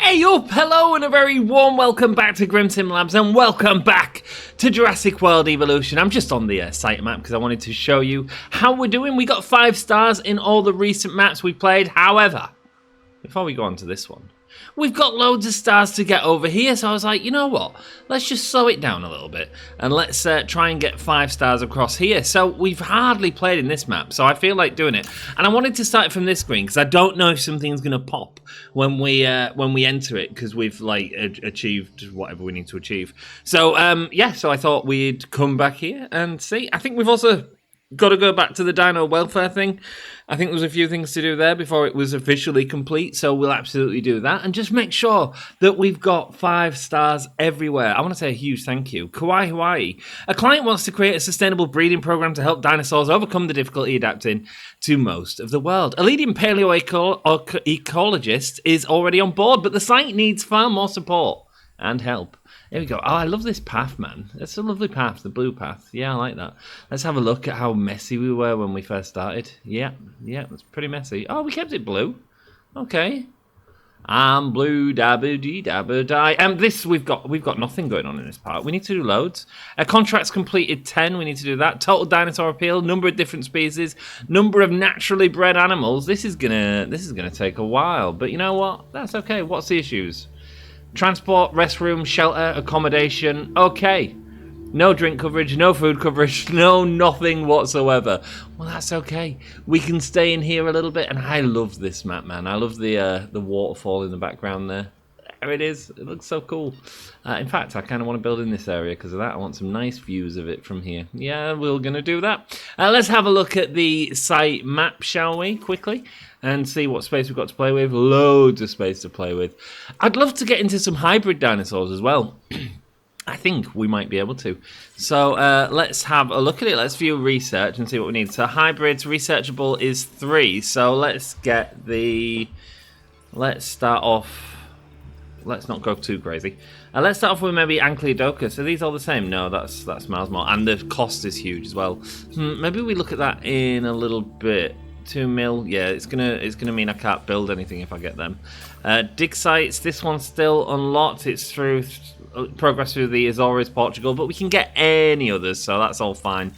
Hey up, hello and a very warm welcome back to Grimsim Labs and welcome back to Jurassic World Evolution. I'm just on the site map because I wanted to show you how we're doing. We got 5 stars in all the recent maps we played. However, before we go on to this one, we've got loads of stars to get over here, so I was like, you know what, let's just slow it down a little bit and let's try and get 5 stars across here. So we've hardly played in this map, so I feel like doing it, and I wanted to start from this screen because I don't know if something's going to pop when we enter it, because we've like achieved whatever we need to achieve. So yeah, so I thought we'd come back here and see. I think we've also got to go back to the dino welfare thing. I think there's a few things to do there before it was officially complete, so we'll absolutely do that and just make sure that we've got 5 stars everywhere. I want to say a huge thank you. Kauai, Hawaii. A client wants to create a sustainable breeding program to help dinosaurs overcome the difficulty adapting to most of the world. A leading paleoecologist is already on board, but the site needs far more support and help. Here we go. Oh, I love this path, man. It's a lovely path, the blue path. Yeah, I like that. Let's have a look at how messy we were when we first started. Yeah, it's pretty messy. Oh, we kept it blue. Okay. I'm blue, dabba dee dabba die. This we've got nothing going on in this part. We need to do loads. Contracts completed 10. We need to do that. Total dinosaur appeal. Number of different species. Number of naturally bred animals. This is gonna take a while, but you know what? That's okay. What's the issues? Transport, restroom, shelter, accommodation. Okay. No drink coverage, no food coverage, no nothing whatsoever. Well, that's okay. We can stay in here a little bit, and I love this map, man. I love the waterfall in the background there. There it is. It looks so cool. In fact, I kind of want to build in this area because of that. I want some nice views of it from here. Yeah, we're going to do that. Let's have a look at the site map, shall we, quickly, and see what space we've got to play with. Loads of space to play with. I'd love to get into some hybrid dinosaurs as well. I think we might be able to. So let's have a look at it. Let's view research and see what we need. So hybrids, researchable is 3. So let's get the... Let's start off... Let's not go too crazy. Let's start off with maybe Ankylodochus. Are these all the same? No, that's miles more. And the cost is huge as well. Maybe we look at that in a little bit. 2 mil. Yeah, it's gonna mean I can't build anything if I get them. Dig sites. This one's still unlocked. It's through progress through the Azores, Portugal, but we can get any others, so that's all fine.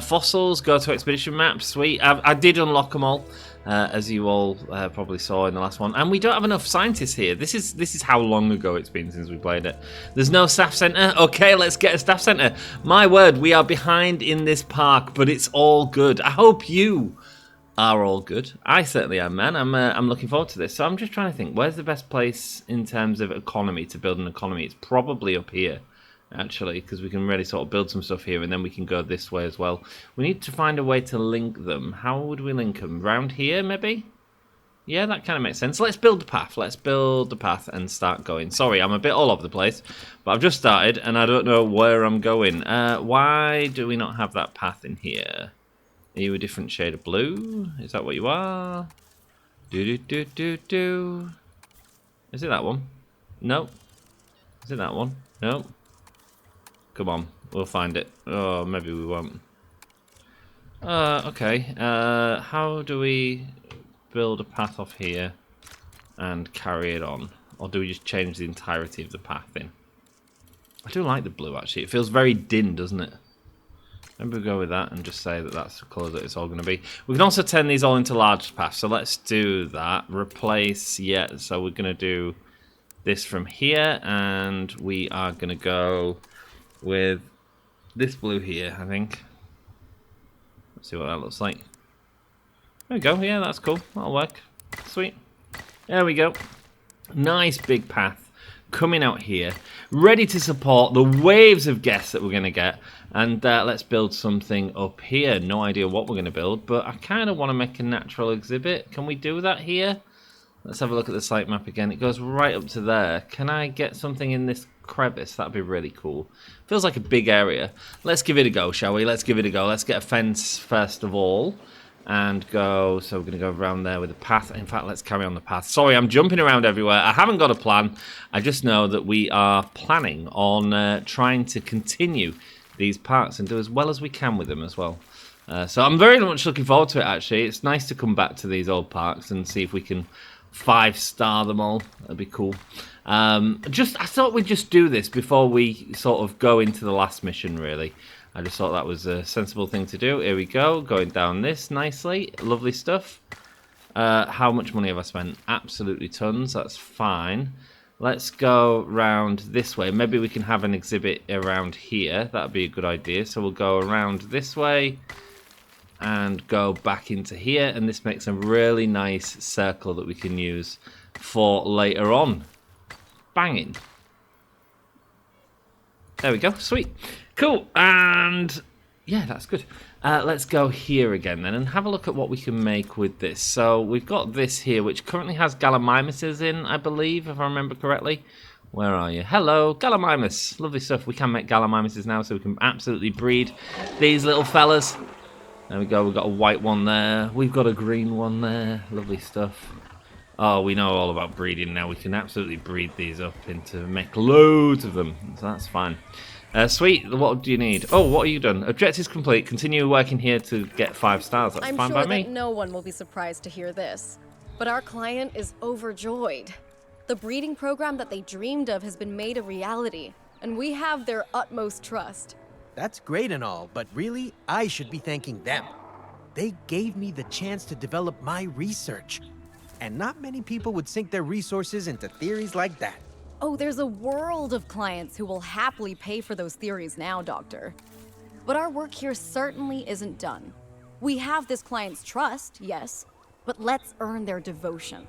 Fossils. Go to expedition maps. Sweet. I did unlock them all. As you all probably saw in the last one, and we don't have enough scientists here. This is how long ago it's been since we played it. There's no staff centre. Okay, let's get a staff centre. My word, we are behind in this park, but it's all good. I hope you are all good. I certainly am, man. I'm looking forward to this. So I'm just trying to think, where's the best place in terms of economy to build an economy? It's probably up here, actually, because we can really sort of build some stuff here, and then we can go this way as well. We need to find a way to link them. How would we link them? Round here, maybe? Yeah, that kind of makes sense. Let's build the path. Let's build the path and start going. Sorry, I'm a bit all over the place, but I've just started, and I don't know where I'm going. Why do we not have that path in here? Are you a different shade of blue? Is that what you are? Do. Is it that one? No. Is it that one? No. Come on, we'll find it. Oh, maybe we won't. Okay. How do we build a path off here and carry it on? Or do we just change the entirety of the path in? I do like the blue, actually. It feels very dim, doesn't it? Maybe we'll go with that and just say that that's the colour that it's all going to be. We can also turn these all into large paths, so let's do that. Replace, yeah, so we're going to do this from here, and we are going to go with this blue here, I think. Let's see what that looks like. There we go. Yeah, that's cool. That'll work. Sweet. There we go. Nice big path coming out here, ready to support the waves of guests that we're going to get. And let's build something up here. No idea what we're going to build, but I kind of want to make a natural exhibit. Can we do that here? Let's have a look at the site map again. It goes right up to there. Can I get something in this crevice? That'd be really cool. Feels like a big area. Let's give it a go, shall we? Let's give it a go. Let's get a fence first of all and go. So we're going to go around there with a path. In fact, let's carry on the path. Sorry, I'm jumping around everywhere. I haven't got a plan. I just know that we are planning on trying to continue these parks and do as well as we can with them as well. So I'm very much looking forward to it, actually. It's nice to come back to these old parks and see if we can 5-star them all. That'd be cool. I thought we'd just do this before we sort of go into the last mission, really. I just thought that was a sensible thing to do. Here we go, going down this nicely. Lovely stuff. How much money have I spent? Absolutely tons. That's fine. Let's go round this way. Maybe we can have an exhibit around here. That'd be a good idea. So we'll go around this way and go back into here. And this makes a really nice circle that we can use for later on. Banging. There we go. Sweet. Cool. And yeah, that's good. Let's go here again then and have a look at what we can make with this. So we've got this here, which currently has gallimimuses in, I believe, if I remember correctly. Where are you? Hello, gallimimus. Lovely stuff. We can make gallimimuses now, so we can absolutely breed these little fellas. There we go. We've got a white one there. We've got a green one there. Lovely stuff. Oh, we know all about breeding now. We can absolutely breed these up into make loads of them. So that's fine. Sweet. What do you need? Oh, what have you done? Objectives complete. Continue working here to get 5 stars. That's fine by me. I'm sure that no one will be surprised to hear this, but our client is overjoyed. The breeding program that they dreamed of has been made a reality, and we have their utmost trust. That's great and all, but really, I should be thanking them. They gave me the chance to develop my research, and not many people would sink their resources into theories like that. Oh, there's a world of clients who will happily pay for those theories now, Doctor. But our work here certainly isn't done. We have this client's trust, yes, but let's earn their devotion.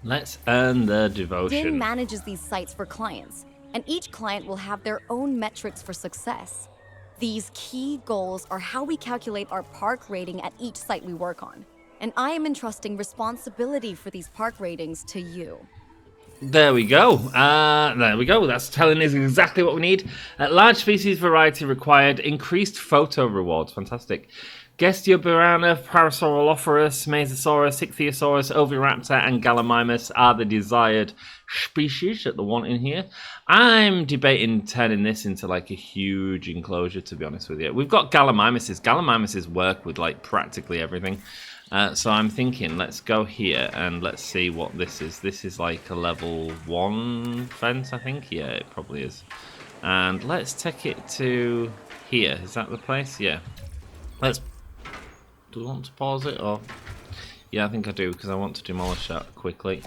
Let's earn their devotion. Din manages these sites for clients, and each client will have their own metrics for success. These key goals are how we calculate our park rating at each site we work on, and I am entrusting responsibility for these park ratings to you. There we go. There we go. That's telling us exactly what we need. Large species variety required. Increased photo rewards. Fantastic. Gestioburana, Parasaurolophorus, Mesosaurus, Ichthyosaurus, Oviraptor, and Gallimimus are the desired species that they want in here. I'm debating turning this into like a huge enclosure, to be honest with you. We've got Gallimimuses. Gallimimuses work with like practically everything. So I'm thinking, let's go here and let's see what this is. This is like a level 1 fence, I think. Yeah, it probably is. And let's take it to here. Is that the place? Yeah. Do we want to pause it? Or yeah, I think I do, because I want to demolish that quickly.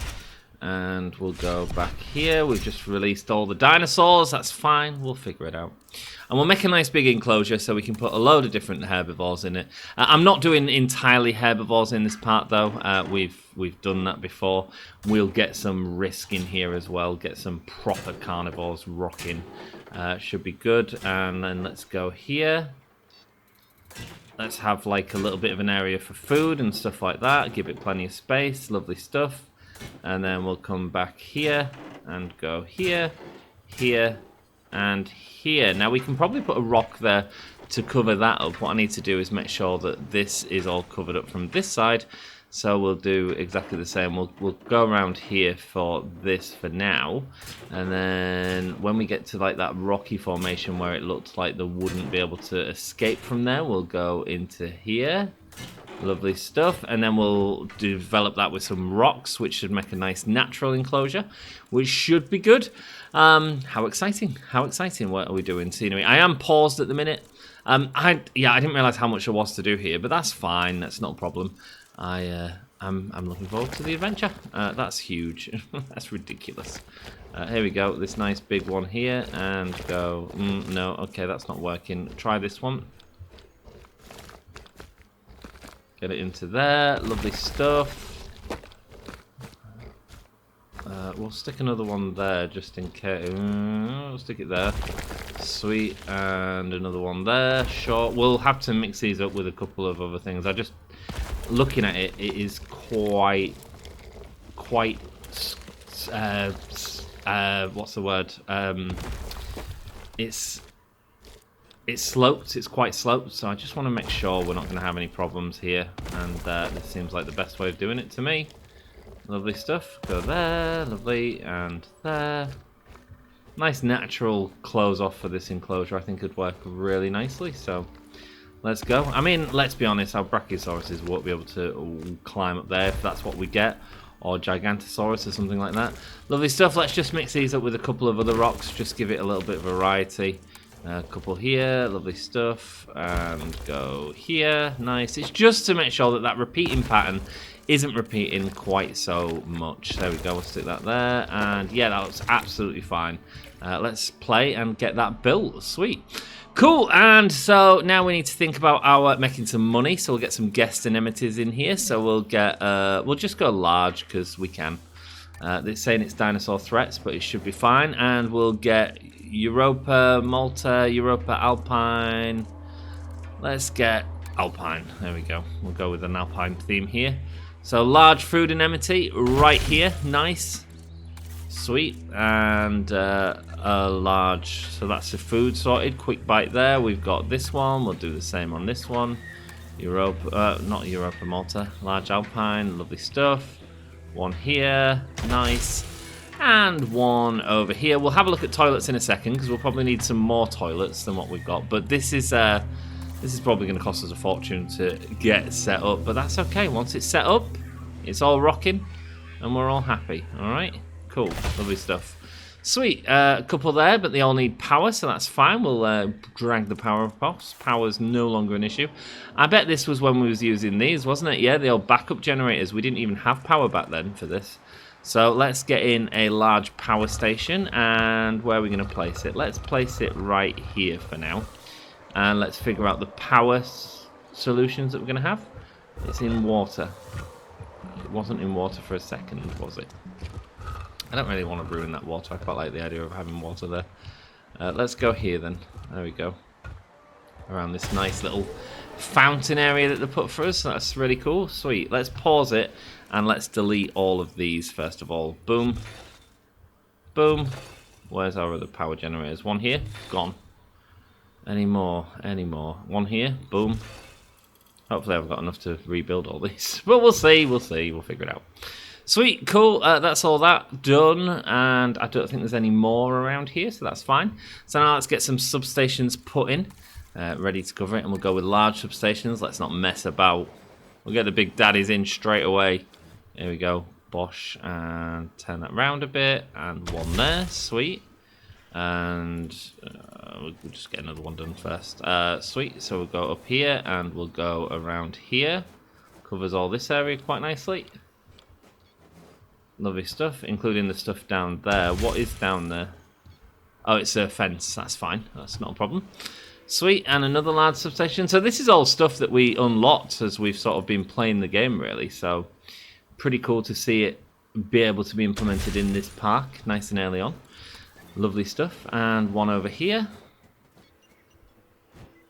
And we'll go back here. We've just released all the dinosaurs. That's fine. We'll figure it out. And we'll make a nice big enclosure so we can put a load of different herbivores in it. I'm not doing entirely herbivores in this part, though. We've done that before. We'll get some risk in here as well. Get some proper carnivores rocking. Should be good. And then let's go here. Let's have like a little bit of an area for food and stuff like that. Give it plenty of space. Lovely stuff. And then we'll come back here and go here, here, and here. Now we can probably put a rock there to cover that up. What I need to do is make sure that this is all covered up from this side. So we'll do exactly the same. We'll go around here for this for now. And then when we get to like that rocky formation where it looks like they wouldn't be able to escape from there, we'll go into here. Lovely stuff. And then we'll develop that with some rocks, which should make a nice natural enclosure, which should be good. How exciting. How exciting. What are we doing? Scenery. I am paused at the minute. I didn't realize how much there was to do here, but that's fine. That's not a problem. I'm looking forward to the adventure. That's huge. That's ridiculous. Here we go. This nice big one here, and go. No, okay, that's not working. Try this one. Get it into there. Lovely stuff. We'll stick another one there just in case. We'll stick it there. Sweet. And another one there. Sure. We'll have to mix these up with a couple of other things. Looking at it, it is quite what's the word? It's sloped. It's quite sloped, so I just want to make sure we're not going to have any problems here. And this seems like the best way of doing it to me. Lovely stuff. Go there, lovely, and there. Nice natural close off for this enclosure. I think could work really nicely. So Let's go. I mean, let's be honest, our Brachiosauruses won't be able to climb up there if that's what we get. Or Gigantosaurus or something like that. Lovely stuff. Let's just mix these up with a couple of other rocks. Just give it a little bit of variety. A couple here. Lovely stuff. And go here. Nice. It's just to make sure that that repeating pattern isn't repeating quite so much. There we go. We'll stick that there. And yeah, that looks absolutely fine. Let's play and get that built. Sweet. Cool, and so now we need to think about our making some money. So we'll get some guest anemones in here. So we'll get, we'll just go large because we can. They're saying it's dinosaur threats, but it should be fine. And we'll get Europa, Malta, Europa, Alpine. Let's get Alpine. There we go. We'll go with an Alpine theme here. So large food anemone right here. Nice. Sweet. And a large, so that's the food sorted. Quick bite there. We've got this one. We'll do the same on this one. Europa, not Europa, Malta. Large Alpine. Lovely stuff. One here. Nice. And one over here. We'll have a look at toilets in a second because we'll probably need some more toilets than what we've got. But this is probably going to cost us a fortune to get set up. But that's okay. Once it's set up, it's all rocking and we're all happy. All right. Cool. Lovely stuff. Sweet. A couple there, but they all need power, so that's fine. We'll drag the power across. Power's no longer an issue. I bet this was when we was using these, wasn't it? Yeah, the old backup generators. We didn't even have power back then for this. So let's get in a large power station, and where are we going to place it? Let's place it right here for now. And let's figure out the power solutions that we're going to have. It's in water. It wasn't in water for a second, was it? I don't really want to ruin that water. I quite like the idea of having water there. Let's go here then. There we go. Around this nice little fountain area that they put for us. That's really cool. Sweet. Let's pause it and let's delete all of these first of all. Boom. Boom. Where's our other power generators? One here. Gone. Any more? Any more? One here. Boom. Hopefully I've got enough to rebuild all these. But we'll see. We'll see. We'll figure it out. Sweet, cool, that's all that done, and I don't think there's any more around here, so that's fine. So now let's get some substations put in, ready to cover it, and we'll go with large substations. Let's not mess about. We'll get the big daddies in straight away. There we go, bosh, and turn that round a bit, and one there, sweet. And we'll just get another one done first. Sweet, so we'll go up here, and we'll go around here. Covers all this area quite nicely. Lovely stuff, including the stuff down there. What is down there? Oh, it's a fence. That's fine. That's not a problem. Sweet, and another large substation. So this is all stuff that we unlocked as we've sort of been playing the game, really. So pretty cool to see it be able to be implemented in this park nice and early on. Lovely stuff. And one over here.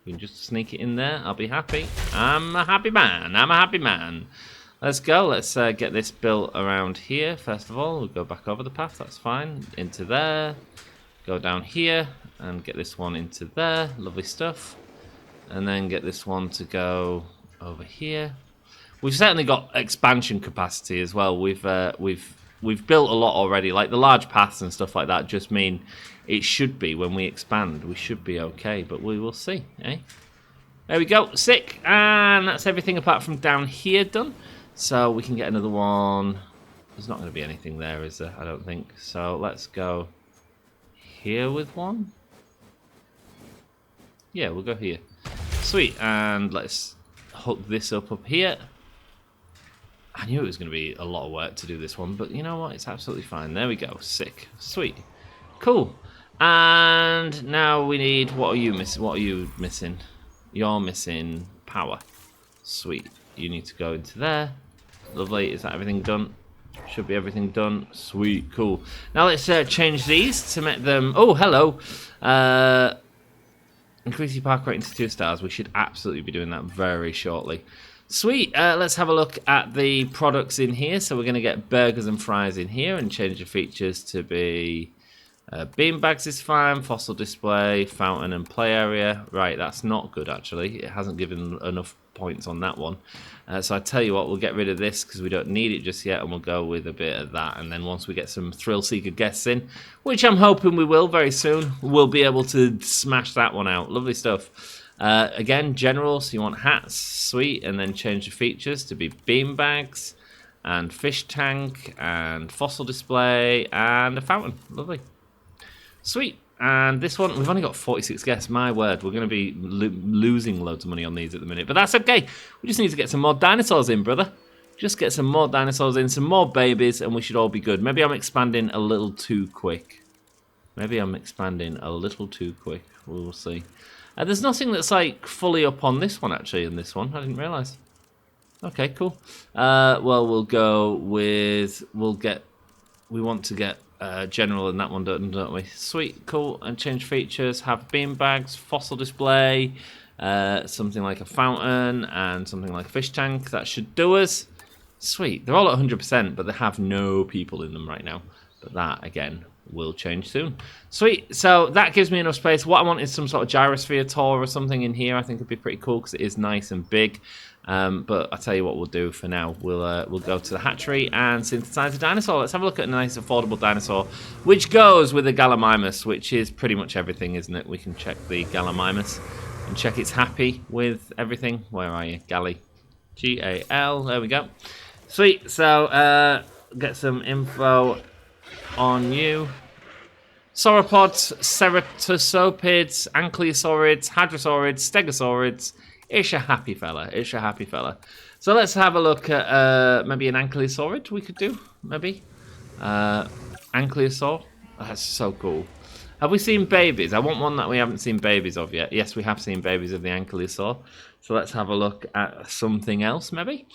We can just sneak it in there. I'll be happy. I'm a happy man. I'm a happy man. Let's go. Let's get this built around here. First of all, we'll go back over the path. That's fine. Into there. Go down here and get this one into there. Lovely stuff. And then get this one to go over here. We've certainly got expansion capacity as well. We've built a lot already. Like the large paths and stuff like that just mean it should be when we expand. We should be okay, but we will see. Eh? There we go. Sick. And that's everything apart from down here done. So we can get another one. There's not going to be anything there, is there? I don't think. So let's go here with one. Yeah, we'll go here. Sweet. And let's hook this up here. I knew it was going to be a lot of work to do this one, but you know what? It's absolutely fine. There we go. Sick. Sweet. Cool. And now we need... What are you missing? What are you missing? You're missing power. Sweet. You need to go into there. Lovely. Is that everything done? Should be everything done. Sweet. Cool. Now let's change these to make them... Oh, hello. Increase your park rating to 2 stars. We should absolutely be doing that very shortly. Sweet. Let's have a look at the products in here. So we're going to get burgers and fries in here and change the features to be... beanbags is fine, fossil display, fountain and play area. Right, that's not good actually. It hasn't given enough points on that one. So I tell you what, we'll get rid of this because we don't need it just yet, and we'll go with a bit of that. And then once we get some thrill seeker guests in, which I'm hoping we will very soon, we'll be able to smash that one out. Lovely stuff. Again, general, so you want hats, sweet, and then change the features to be beanbags, and fish tank, and fossil display, and a fountain. Lovely. Sweet. And this one, we've only got 46 guests. My word, we're going to be losing loads of money on these at the minute. But that's okay. We just need to get some more dinosaurs in, brother. Just get some more dinosaurs in, some more babies, and we should all be good. Maybe I'm expanding a little too quick. We'll see. There's nothing that's like fully up on this one, actually, in this one. I didn't realise. Okay, cool. Well, we'll go with... We want to get general in that one, don't we? Sweet, cool. And change features. Have beanbags, fossil display, something like a fountain, and something like a fish tank. That should do us. Sweet. They're all at 100%, but they have no people in them right now. But that, again, will change soon. Sweet. So that gives me enough space. What I want is some sort of gyrosphere tour or something in here. I think it'd be pretty cool because it is nice and big. But I'll tell you what we'll do for now. We'll go to the hatchery and synthesize a dinosaur. Let's have a look at a nice affordable dinosaur, which goes with the Gallimimus, which is pretty much everything, isn't it? We can check the Gallimimus and check it's happy with everything. Where are you? Gally. G-A-L. There we go. Sweet. So get some info on you. Sauropods, ceratosopids, ankylosaurids, hadrosaurids, stegosaurids. It's a happy fella. So let's have a look at maybe an ankylosaurid we could do. Maybe. Ankylosaur. That's so cool. Have we seen babies? I want one that we haven't seen babies of yet. Yes, we have seen babies of the ankylosaur. So let's have a look at something else maybe.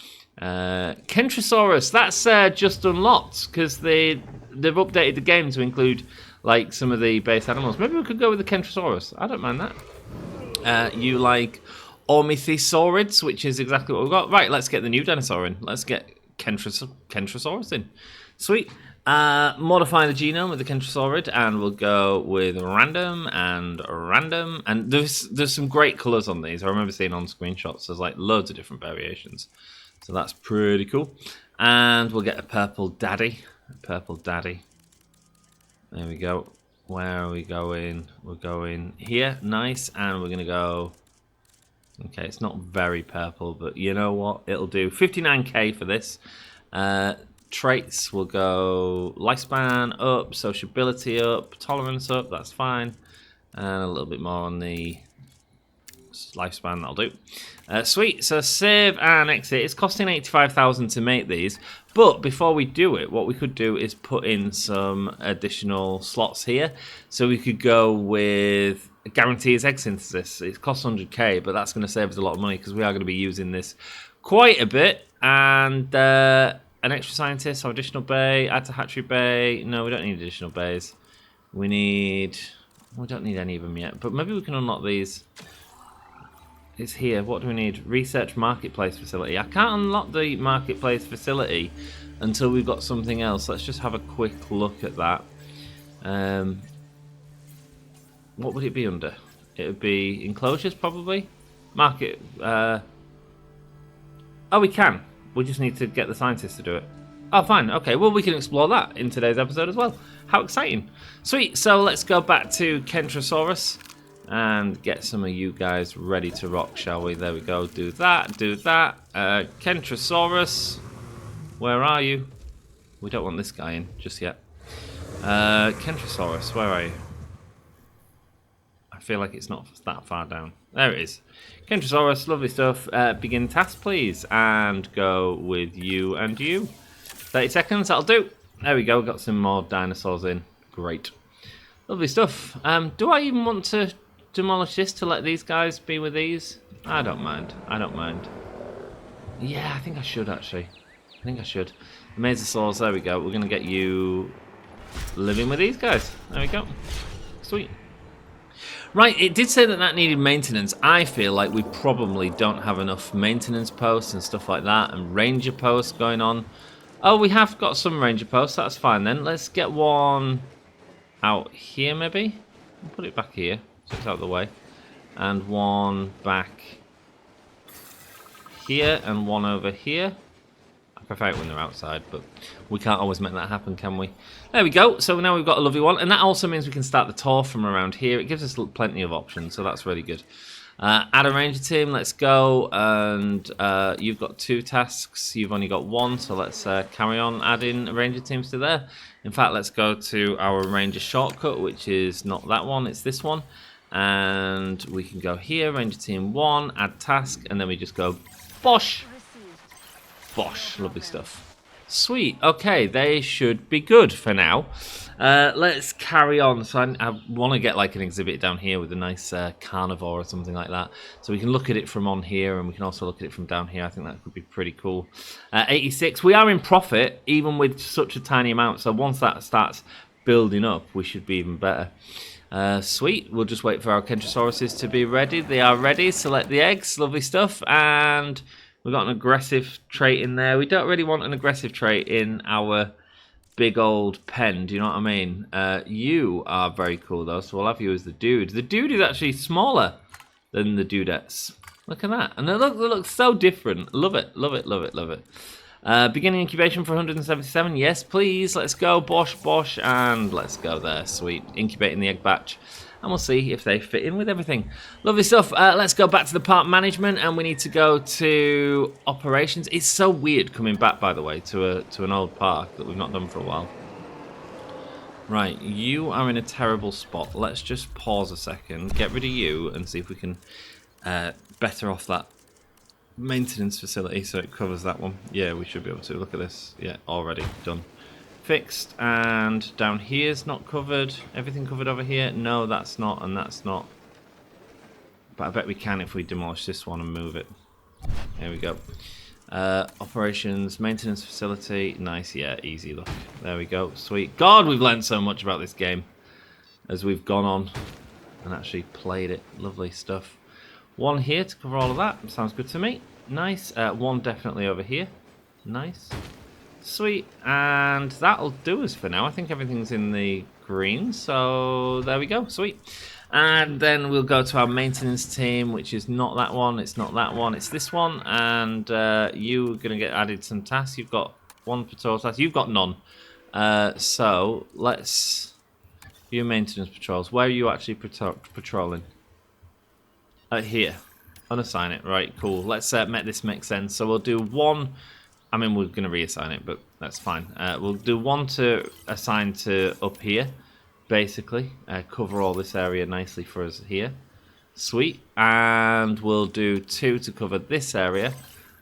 Kentrosaurus. That's just unlocked because they've updated the game to include like some of the base animals. Maybe we could go with the Kentrosaurus. I don't mind that. You like Ornithosaurids, which is exactly what we've got. Right, let's get the new dinosaur in. Let's get Kentrosaurus in. Sweet. Modify the genome with the Kentrosaurid, and we'll go with random and random. And there's some great colours on these. I remember seeing on screenshots. There's like loads of different variations. So that's pretty cool. And we'll get a purple daddy. There we go. Where are we going? We're going here. Nice. And we're going to go... Okay, it's not very purple, but you know what? It'll do. 59k for this. Traits will go lifespan up, sociability up, tolerance up. That's fine. And a little bit more on the lifespan. That'll do. Sweet. So save and exit. It's costing 85,000 to make these. But before we do it, what we could do is put in some additional slots here. So we could go with... guarantees egg synthesis. It costs 100k, but that's going to save us a lot of money because we are going to be using this quite a bit. And an extra scientist or additional bay, add to hatchery bay. No, we don't need additional bays. We don't need any of them yet, but maybe we can unlock these. It's here. What do we need? Research marketplace facility. I can't unlock the marketplace facility until we've got something else. Let's just have a quick look at that. What would it be under? It would be enclosures, probably. Market. Oh, we can. We just need to get the scientists to do it. Oh, fine. Okay, well, we can explore that in today's episode as well. How exciting. Sweet. So let's go back to Kentrosaurus and get some of you guys ready to rock, shall we? There we go. Do that. Kentrosaurus. Where are you? We don't want this guy in just yet. Kentrosaurus, where are you? I feel like it's not that far down. There it is. Kentrosaurus, lovely stuff. Begin task, please. And go with you and you. 30 seconds, that'll do. There we go, got some more dinosaurs in. Great. Lovely stuff. Do I even want to demolish this to let these guys be with these? I don't mind. Yeah, I think I should, actually. Mesosaurs, there we go. We're going to get you living with these guys. There we go. Sweet. Right, it did say that needed maintenance. I feel like we probably don't have enough maintenance posts and stuff like that, and ranger posts going on. Oh, we have got some ranger posts. That's fine then. Let's get one out here, maybe. I'll put it back here, so it's out of the way. And one back here, and one over here. I prefer it when they're outside, but we can't always make that happen, can we? There we go. So now we've got a lovely one, and that also means we can start the tour from around here. It gives us plenty of options, so that's really good. Add a ranger team, let's go. And you've got 2 tasks, you've only got 1, so let's carry on adding ranger teams to there. In fact, let's go to our ranger shortcut, which is not that one, it's this one. And we can go here, ranger team 1, add task, and then we just go bosh. Bosh, lovely stuff. Sweet, okay, they should be good for now. Let's carry on. So I want to get like an exhibit down here with a nice carnivore or something like that. So we can look at it from on here, and we can also look at it from down here. I think that could be pretty cool. 86, we are in profit, even with such a tiny amount. So once that starts building up, we should be even better. Sweet, we'll just wait for our Kentrosauruses to be ready. They are ready, select the eggs, lovely stuff. And we've got an aggressive trait in there. We don't really want an aggressive trait in our big old pen, do you know what I mean? You are very cool though, so we'll have you as the dude. The dude is actually smaller than the dudettes. Look at that. And they look so different. Love it, love it, love it, love it. Beginning incubation for 177. Yes, please. Let's go. Bosh, bosh. And let's go there. Sweet. Incubating the egg batch. And we'll see if they fit in with everything. Lovely stuff. Let's go back to the park management, and we need to go to operations. It's so weird coming back, by the way, to an old park that we've not done for a while. Right, you are in a terrible spot. Let's just pause a second, get rid of you, and see if we can better off that maintenance facility so it covers that one. Yeah, we should be able to. Look at this. Yeah, already done. Fixed, and down here's not covered. Everything covered over here? No, that's not, and that's not. But I bet we can if we demolish this one and move it. There we go. Operations, maintenance facility. Nice, yeah, easy, look. There we go, sweet. God, we've learned so much about this game as we've gone on and actually played it. Lovely stuff. 1 here to cover all of that. Sounds good to me. Nice. 1 definitely over here. Nice. Sweet, and that'll do us for now. I think everything's in the green, so there we go. Sweet. And then we'll go to our maintenance team, which is not that one, it's not that one, it's this one. And you're going to get added some tasks. You've got 1 patrol task, you've got none. So let's view maintenance patrols. Where are you actually patrolling? Here. Unassign it. Right, cool. Let's make this make sense. So we'll do 1. I mean, we're going to reassign it, but that's fine. We'll do 1 to assign to up here, basically. Cover all this area nicely for us here. Sweet. And we'll do 2 to cover this area,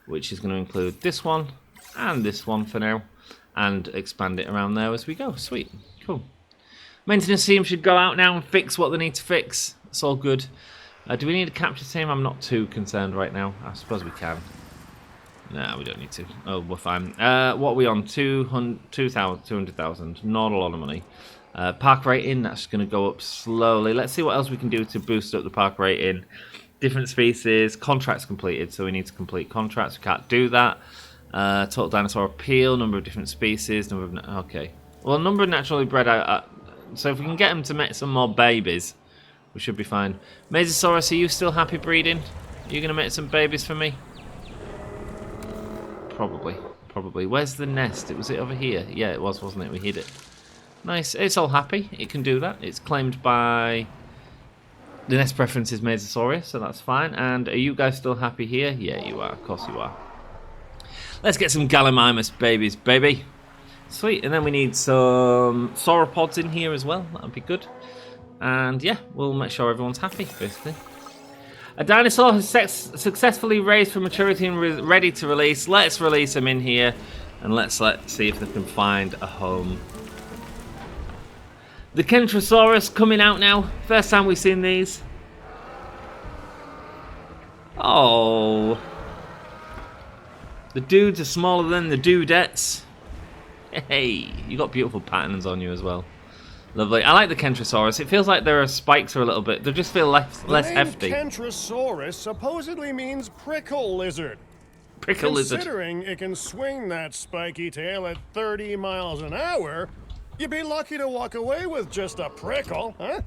which is going to include this one and this one for now, and expand it around there as we go. Sweet. Cool. Maintenance team should go out now and fix what they need to fix. It's all good. Do we need a capture team? I'm not too concerned right now. I suppose we can. No, we don't need to. Oh, we're fine. What are we on? 200,000. Not a lot of money. Park rating, that's going to go up slowly. Let's see what else we can do to boost up the park rating. Different species. Contracts completed, so we need to complete contracts. We can't do that. Total dinosaur appeal. Number of different species. Number of... Okay. Well, number of naturally bred... so if we can get them to make some more babies, we should be fine. Mesosaurus, are you still happy breeding? Are you going to make some babies for me? Probably. Where's the nest? Was it over here? Yeah, it was, wasn't it? We hid it. Nice. It's all happy. It can do that. It's claimed by... The nest preference is Mesosaurus, so that's fine. And are you guys still happy here? Yeah, you are. Of course you are. Let's get some Gallimimus babies, baby. Sweet. And then we need some sauropods in here as well. That would be good. And yeah, we'll make sure everyone's happy, basically. A dinosaur has successfully raised from maturity and ready to release. Let's release them in here, and let's see if they can find a home. The Kentrosaurus coming out now. First time we've seen these. Oh. The dudes are smaller than the dudettes. Hey, you got beautiful patterns on you as well. Lovely. I like the Kentrosaurus. It feels like their spikes are a little bit... They just feel less hefty. Kentrosaurus supposedly means prickle lizard. Prickle lizard. Considering it can swing that spiky tail at 30 miles an hour, you'd be lucky to walk away with just a prickle, huh?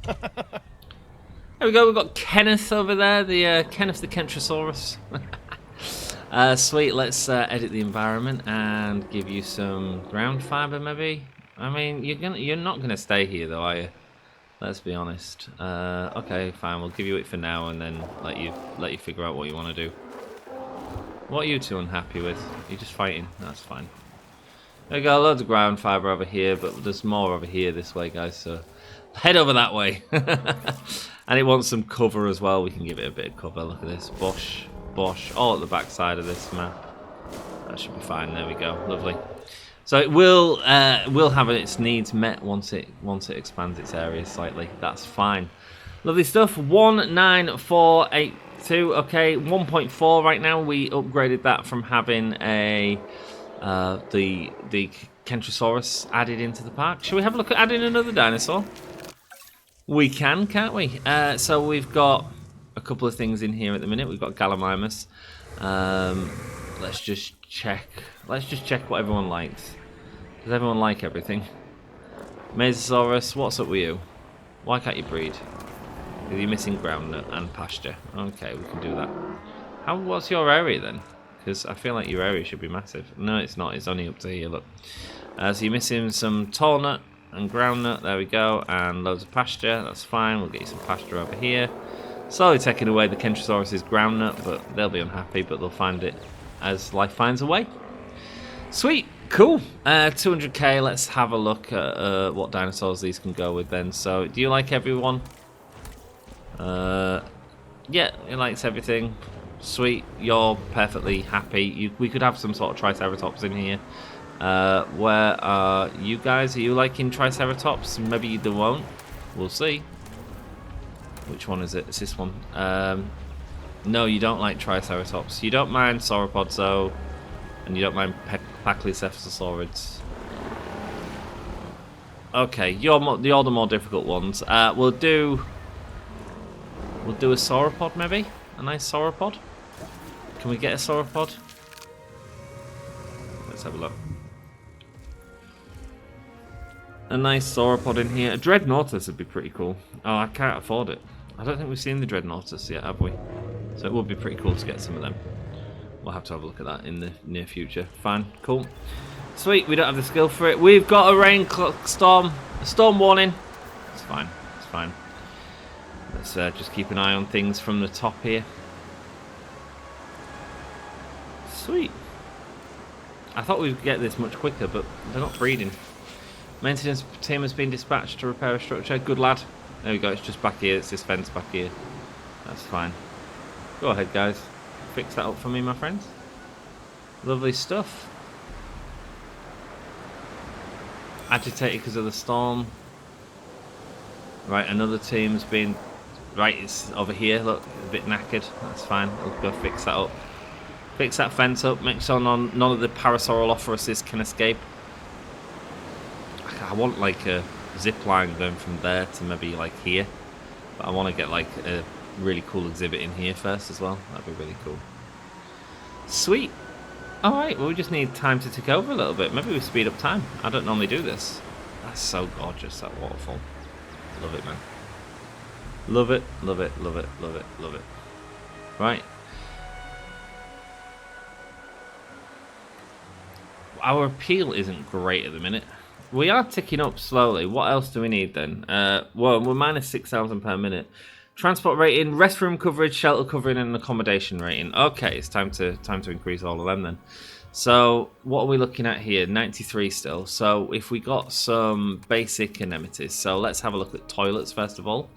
There we go. We've got Kenneth over there. The Kenneth the Kentrosaurus. Sweet. Let's edit the environment and give you some ground fiber, maybe. I mean, you're not gonna stay here though, are you? Let's be honest. Okay, fine. We'll give you it for now, and then let you figure out what you want to do. What are you two unhappy with? You're just fighting. That's fine. There we go. Loads of ground fibre over here, but there's more over here this way, guys. So head over that way. And it wants some cover as well. We can give it a bit of cover. Look at this. Bush, bush, all at the back side of this map. That should be fine. There we go. Lovely. So it will have its needs met once it expands its area slightly. That's fine. Lovely stuff. 19482. Okay, 1.4 right now. We upgraded that from having the Kentrosaurus added into the park. Shall we have a look at adding another dinosaur? We can, can't we? So we've got a couple of things in here at the minute. We've got Gallimimus. Let's just check. Let's just check what everyone likes. Does everyone like everything? Mesosaurus, what's up with you? Why can't you breed? Because you're missing ground nut and pasture. Okay, we can do that. What's your area then? Because I feel like your area should be massive. No, it's not. It's only up to here, look. So you're missing some tall nut and ground nut. There we go. And loads of pasture. That's fine. We'll get you some pasture over here. Slowly taking away the Kentrosaurus's ground nut, but they'll be unhappy, but they'll find it as life finds a way. Sweet. Cool. 200k. Let's have a look at what dinosaurs these can go with then. So, do you like everyone? Yeah, it likes everything. Sweet. You're perfectly happy. We could have some sort of Triceratops in here. Where are you guys? Are you liking Triceratops? Maybe you won't. We'll see. Which one is it? It's this one. No, you don't like Triceratops. You don't mind sauropods though, and you don't mind Pachycephalosaurids. Okay, you're the more difficult ones. We'll do a sauropod maybe. A nice sauropod. Can we get a sauropod? Let's have a look. A nice sauropod in here. A Dreadnoughtus would be pretty cool. Oh, I can't afford it. I don't think we've seen the Dreadnoughtus yet, have we? So it would be pretty cool to get some of them. We'll have to have a look at that in the near future. Fine, cool. Sweet, we don't have the skill for it. We've got a storm warning. It's fine, it's fine. Let's just keep an eye on things from the top here. Sweet. I thought we'd get this much quicker, but they're not breeding. Maintenance team has been dispatched to repair a structure. Good lad. There we go, it's just back here. It's this fence back here. That's fine. Go ahead, guys. Fix that up for me, my friends. Lovely stuff. Agitated because of the storm. Right, another team's been... Right, it's over here. Look, a bit knackered. That's fine. We'll go fix that up. Fix that fence up. Make sure none of the Parasaurolophoruses can escape. I want like a zip line going from there to maybe like here. But I want to get like a really cool exhibit in here first as well. That'd be really cool. Sweet. Alright, well we just need time to tick over a little bit. Maybe we speed up time. I don't normally do this. That's so gorgeous, that waterfall. Love it, man. Love it, love it, love it, love it, love it. Right. Our appeal isn't great at the minute. We are ticking up slowly. What else do we need then? Well, we're minus 6,000 per minute. Transport rating, restroom coverage, shelter covering, and accommodation rating. Okay, it's time to increase all of them then. So what are we looking at here? 93 still. So if we got some basic anemones, so let's have a look at toilets first of all.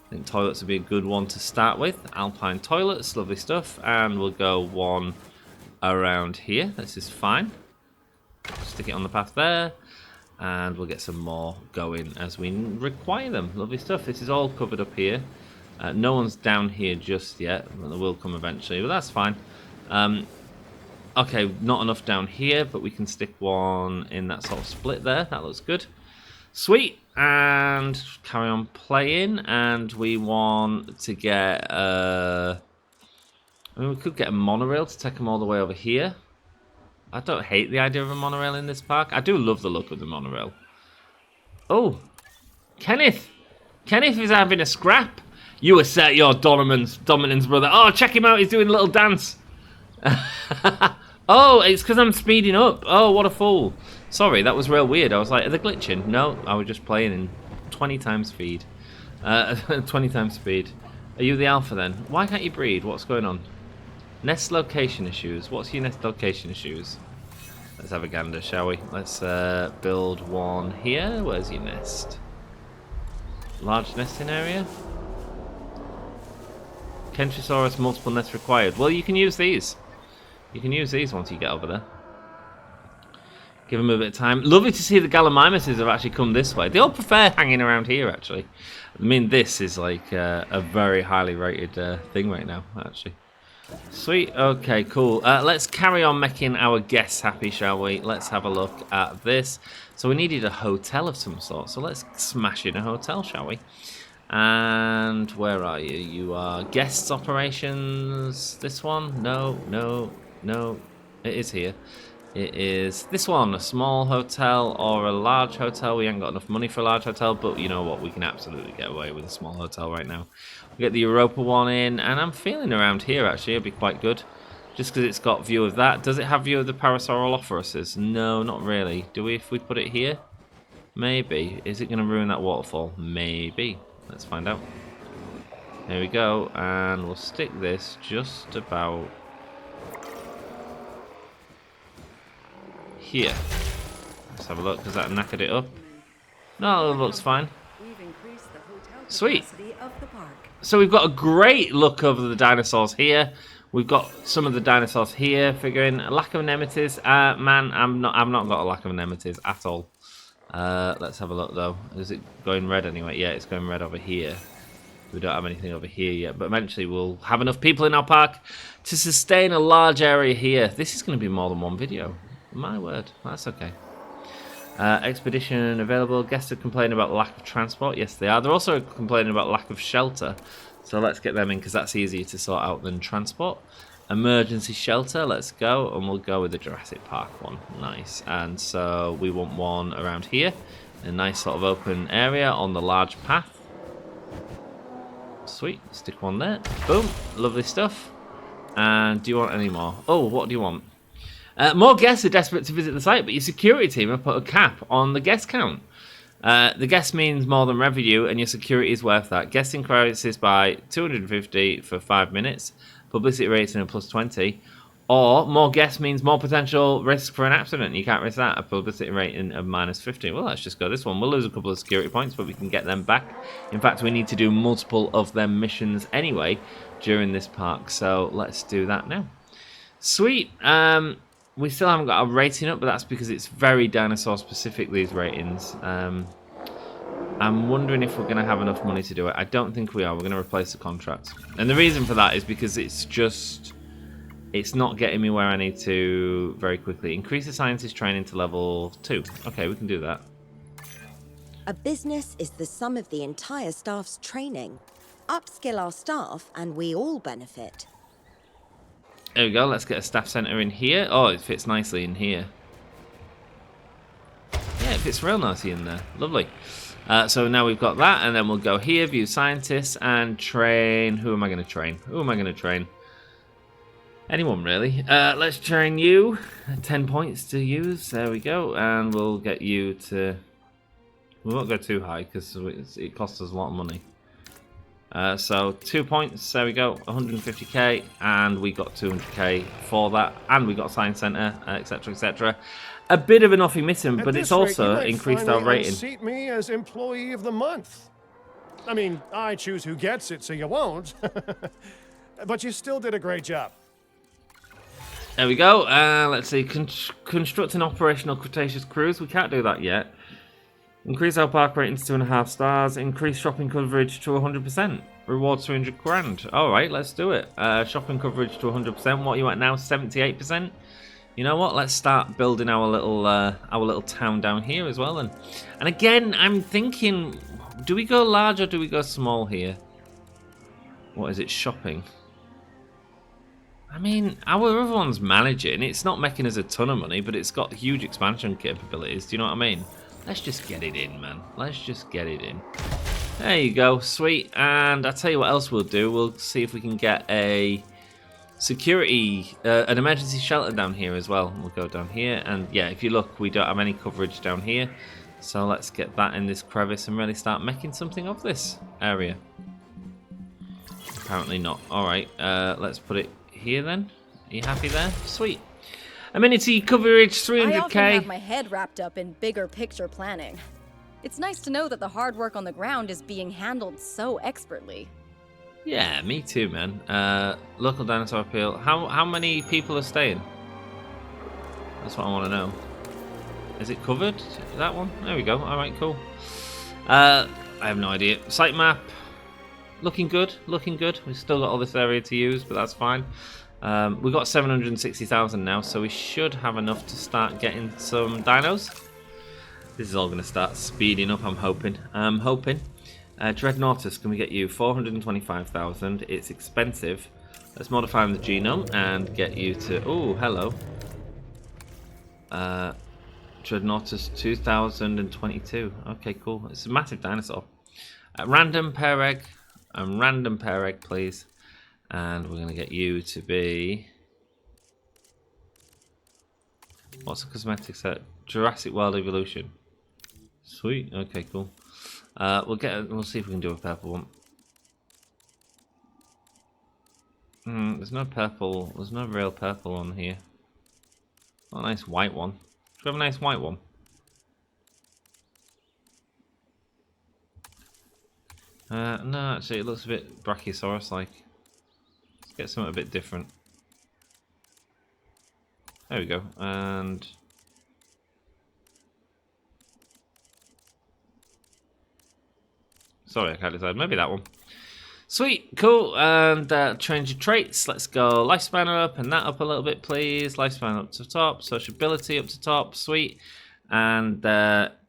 I think toilets would be a good one to start with. Alpine toilets, lovely stuff, and we'll go one around here. This is fine. Stick it on the path there. And we'll get some more going as we require them. Lovely stuff. This is all covered up here. No one's down here just yet. Well, they will come eventually, but that's fine. Okay, not enough down here, but we can stick one in that sort of split there. That looks good. Sweet. And carry on playing. And we want to get... I mean, we could get a monorail to take them all the way over here. I don't hate the idea of a monorail in this park. I do love the look of the monorail. Oh, Kenneth. Kenneth is having a scrap. You assert your dominance, brother. Oh, check him out. He's doing a little dance. Oh, it's because I'm speeding up. Oh, what a fool. Sorry, that was real weird. I was like, are they glitching? No, I was just playing in 20 times speed. 20 times speed. Are you the alpha then? Why can't you breed? What's going on? Nest location issues. What's your nest location issues? Let's have a gander, shall we? Let's build one here. Where's your nest? Large nesting area. Kentrosaurus, multiple nests required. Well, you can use these. You can use these once you get over there. Give them a bit of time. Lovely to see the Gallimimuses have actually come this way. They all prefer hanging around here, actually. I mean, this is like a very highly rated thing right now, actually. Sweet. Okay, cool. Let's carry on making our guests happy, shall we? Let's have a look at this. So we needed a hotel of some sort. So let's smash in a hotel, shall we? And where are you? You are guests operations. This one? No, no, no. It is here. It is this one, a small hotel or a large hotel. We ain't got enough money for a large hotel, but you know what? We can absolutely get away with a small hotel right now. We get the Europa one in, and I'm feeling around here, actually. It'll be quite good, just because it's got view of that. Does it have view of the Parasaurolophoruses? No, not really. Do we, if we put it here? Maybe. Is it going to ruin that waterfall? Maybe. Let's find out. There we go, and we'll stick this just about here. Let's have a look. Has that knackered it up? No, it looks fine. Sweet. So we've got a great look over the dinosaurs here. We've got some of the dinosaurs here. Figuring a lack of anemones. Man, I've not got a lack of anemones at all. Let's have a look though. Is it going red anyway? Yeah, it's going red over here. We don't have anything over here yet, but eventually we'll have enough people in our park to sustain a large area here. This is going to be more than one video. My word, that's okay. Expedition available. Guests are complaining about lack of transport. Yes, they are. They're also complaining about lack of shelter. So let's get them in because that's easier to sort out than transport. Emergency shelter. Let's go, and we'll go with the Jurassic Park one. Nice. And so we want one around here, a nice sort of open area on the large path. Sweet. Stick one there. Boom. Lovely stuff. And do you want any more? Oh, what do you want? More guests are desperate to visit the site, but your security team have put a cap on the guest count. The guest means more than revenue, and your security is worth that. Guest increases by 250 for 5 minutes. Publicity rating of plus 20. Or more guests means more potential risk for an accident. You can't risk that. A publicity rating of minus 50. Well, let's just go this one. We'll lose a couple of security points, but we can get them back. In fact, we need to do multiple of them missions anyway during this park. So let's do that now. Sweet. We still haven't got our rating up, but that's because it's very dinosaur specific, these ratings. I'm wondering if we're going to have enough money to do it. I don't think we are. We're going to replace the contract. And the reason for that is because it's not getting me where I need to very quickly. Increase the scientist training to level 2. Okay, we can do that. A business is the sum of the entire staff's training. Upskill our staff and we all benefit. There we go. Let's get a staff center in here. Oh, it fits nicely in here. Yeah, it fits real nicely in there. Lovely. So now we've got that, and then we'll go here, view scientists, and train. Who am I going to train? Who am I going to train? Anyone, really. Let's train you. 10 points to use. There we go. And we'll get you to... We won't go too high, because it costs us a lot of money. So 2 points, there we go, 150k, and we got 200k for that, and we got a science centre, etc, etc. A bit of an offie missing, but it's also increased our rating. Seat me as employee of the month. I mean, I choose who gets it, so you won't. But you still did a great job. There we go. Let's see, construct an operational Cretaceous cruise. We can't do that yet. Increase our park ratings to 2.5 stars. Increase shopping coverage to 100%. Reward 300 grand. Alright, let's do it. Shopping coverage to 100%. What are you at now? 78%? You know what? Let's start building our little town down here as well then. And again, I'm thinking, do we go large or do we go small here? What is it? Shopping. I mean, our other one's managing. It's not making us a ton of money, but it's got huge expansion capabilities. Do you know what I mean? Let's just get it in, man. Let's just get it in. There you go. Sweet. And I'll tell you what else we'll do. We'll see if we can get a security, an emergency shelter down here as well. We'll go down here. And yeah, if you look, we don't have any coverage down here. So let's get that in this crevice and really start making something of this area. Apparently not. Alright, let's put it here then. Are you happy there? Sweet. Amenity coverage I often 300k. have my head wrapped up in bigger picture planning. It's nice to know that the hard work on the ground is being handled so expertly. Yeah, me too, man. Local dinosaur appeal. How many people are staying? That's what I want to know. Is it covered? That one? There we go. Alright, cool. I have no idea. Site map. Looking good. Looking good. We've still got all this area to use, but that's fine. We've got 760,000 now, so we should have enough to start getting some dinos. This is all going to start speeding up, I'm hoping. Dreadnoughtus, can we get you 425,000? It's expensive. Let's modify the genome and get you to... Oh, hello. Dreadnoughtus 2022. Okay, cool. It's a massive dinosaur. Random pair egg. Random pair egg, please. And we're going to get you to be... What's the cosmetic set? Jurassic World Evolution. Sweet. Okay, cool. We'll see if we can do a purple one. There's no purple. There's no real purple on here. Oh, a nice white one. Do we have a nice white one? No, actually, it looks a bit Brachiosaurus-like. Let's get something a bit different. There we go. And... Sorry, I can't decide. Maybe that one. Sweet, cool. And change your traits. Let's go lifespan up and that up a little bit, please. Lifespan up to top. Sociability up to top. Sweet. And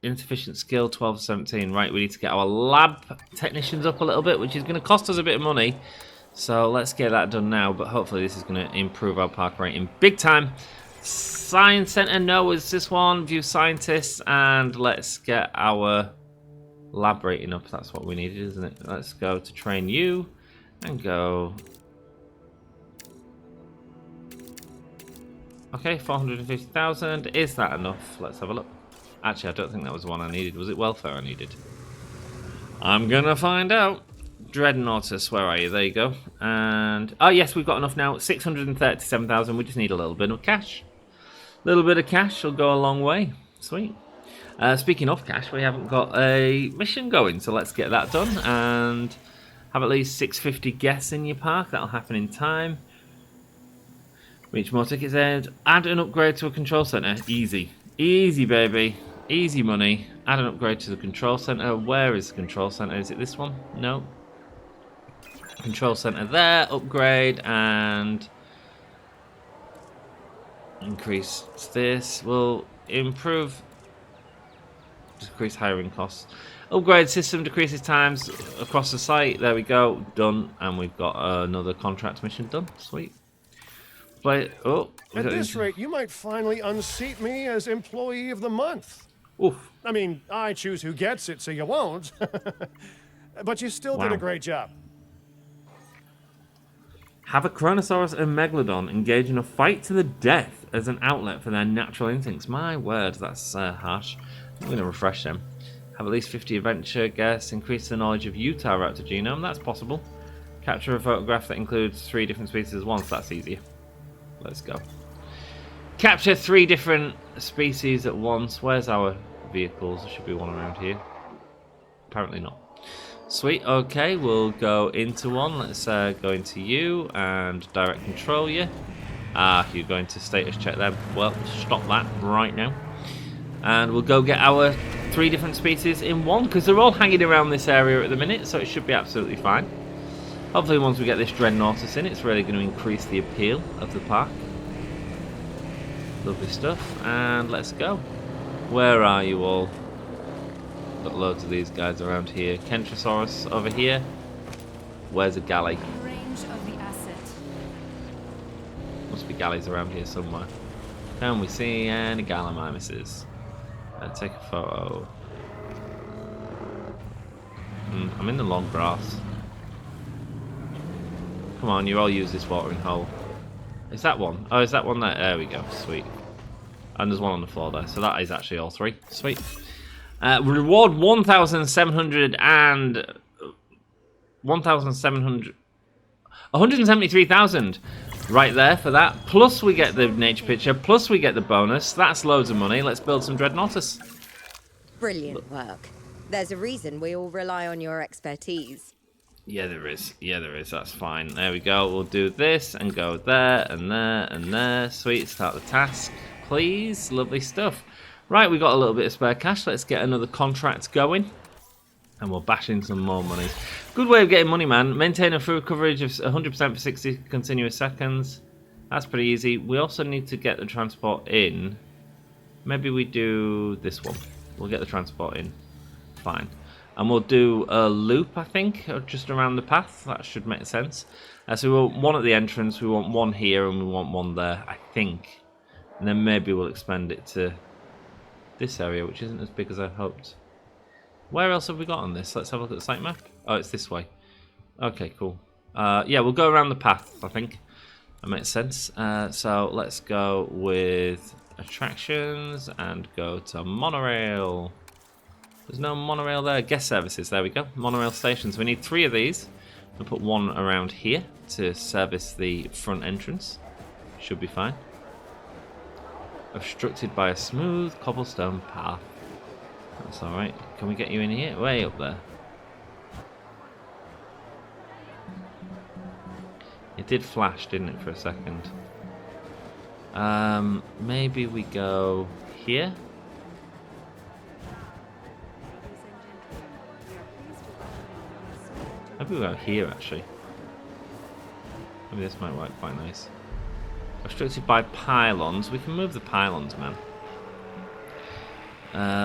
insufficient skill 12 17. Right, we need to get our lab technicians up a little bit, which is going to cost us a bit of money. So let's get that done now. But hopefully this is going to improve our park rating big time. Science Center, no, is this one. View scientists. And let's get our lab rating up. That's what we needed, isn't it? Let's go to train you and go. Okay, 450,000. Is that enough? Let's have a look. Actually, I don't think that was the one I needed. Was it welfare I needed? I'm gonna find out. Dreadnoughtus, where are you? There you go. And oh yes, we've got enough now. 637,000. We just need a little bit of cash. A little bit of cash will go a long way. Sweet. Speaking of cash, we haven't got a mission going, so let's get that done and have at least 650 guests in your park. That'll happen in time. Reach more tickets and add an upgrade to a control center. Easy. Easy, baby. Easy money. Add an upgrade to the control center. Where is the control center? Is it this one? No. Control center there. Upgrade and increase this. Will improve. Decrease hiring costs. Upgrade system decreases times across the site. There we go. Done. And we've got another contract mission done. Sweet. Play. Oh. At this rate, you might finally unseat me as Employee of the Month. Oof. I mean, I choose who gets it, so you won't. But you still did a great job. Have a Chronosaurus and Megalodon engage in a fight to the death as an outlet for their natural instincts. My word, that's harsh. I'm going to refresh them. Have at least 50 adventure guests. Increase the knowledge of Utah raptor genome. That's possible. Capture a photograph that includes 3 different species at once. That's easier. Let's go. Capture 3 different species at once. Where's our vehicles? There should be one around here. Apparently not. Sweet. Okay, we'll go into one. Let's go into you and direct control you. You're going to status check them. Well, stop that right now. And we'll go get our 3 different species in one, because they're all hanging around this area at the minute, so it should be absolutely fine. Hopefully once we get this Dreadnoughtus in, it's really going to increase the appeal of the park. Lovely stuff. And let's go. Where are you all? Got loads of these guys around here. Kentrosaurus over here. Where's a galley? Range of the asset. Must be galleys around here somewhere. Can we see any gallimimuses? Take a photo. I'm in the long grass. Come on, you all use this watering hole. Is that one? Oh, is that one there? There we go. Sweet. And there's one on the floor there. So that is actually all 3. Sweet. Reward 1,700 and 1,700, 173,000 right there for that. Plus we get the nature picture. Plus we get the bonus. That's loads of money. Let's build some Dreadnoughtus. Brilliant work. There's a reason we all rely on your expertise. Yeah, there is. Yeah, there is. That's fine. There we go. We'll do this and go there and there and there. Sweet. Start the task, please. Lovely stuff. Right, we got a little bit of spare cash. Let's get another contract going. And we'll bash in some more money. Good way of getting money, man. Maintain a food coverage of 100% for 60 continuous seconds. That's pretty easy. We also need to get the transport in. Maybe we do this one. We'll get the transport in. Fine. And we'll do a loop, I think, just around the path. That should make sense. So we want one at the entrance, we want one here, and we want one there, I think. And then maybe we'll expand it to this area, which isn't as big as I hoped. Where else have we got on this? Let's have a look at the site map. Oh, it's this way. Okay, cool. Yeah, we'll go around the path, I think. That makes sense. So let's go with attractions and go to monorail. There's no monorail there. Guest services, there we go. Monorail stations. We need 3 of these. We'll put one around here to service the front entrance. Should be fine. Obstructed by a smooth cobblestone path. That's alright. Can we get you in here? Way up there. It did flash, didn't it, for a second? Maybe we go here. Maybe we go here, actually. Maybe this might work quite nice. Obstructed by pylons. We can move the pylons, man.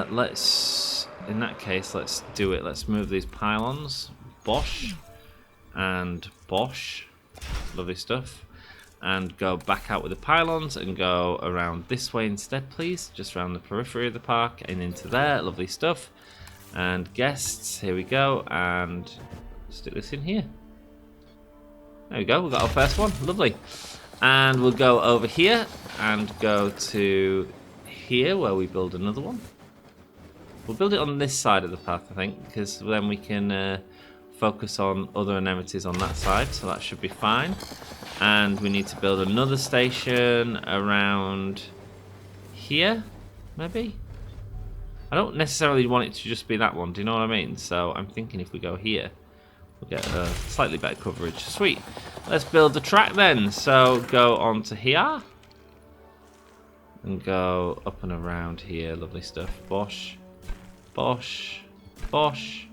Let's, in that case, let's do it. Let's move these pylons. Bosh. And bosh. Lovely stuff. And go back out with the pylons and go around this way instead, please. Just around the periphery of the park and into there. Lovely stuff. And guests, here we go. And stick this in here. There we go. We've got our first one. Lovely. And we'll go over here and go to here where we build another one. We'll build it on this side of the path, I think, because then we can focus on other anemones on that side, so that should be fine. And we need to build another station around here, maybe? I don't necessarily want it to just be that one, do you know what I mean? So I'm thinking if we go here, we'll get a slightly better coverage. Sweet. Let's build the track then. So go on to here. And go up and around here. Lovely stuff. Bosh. Bosh. Bosh.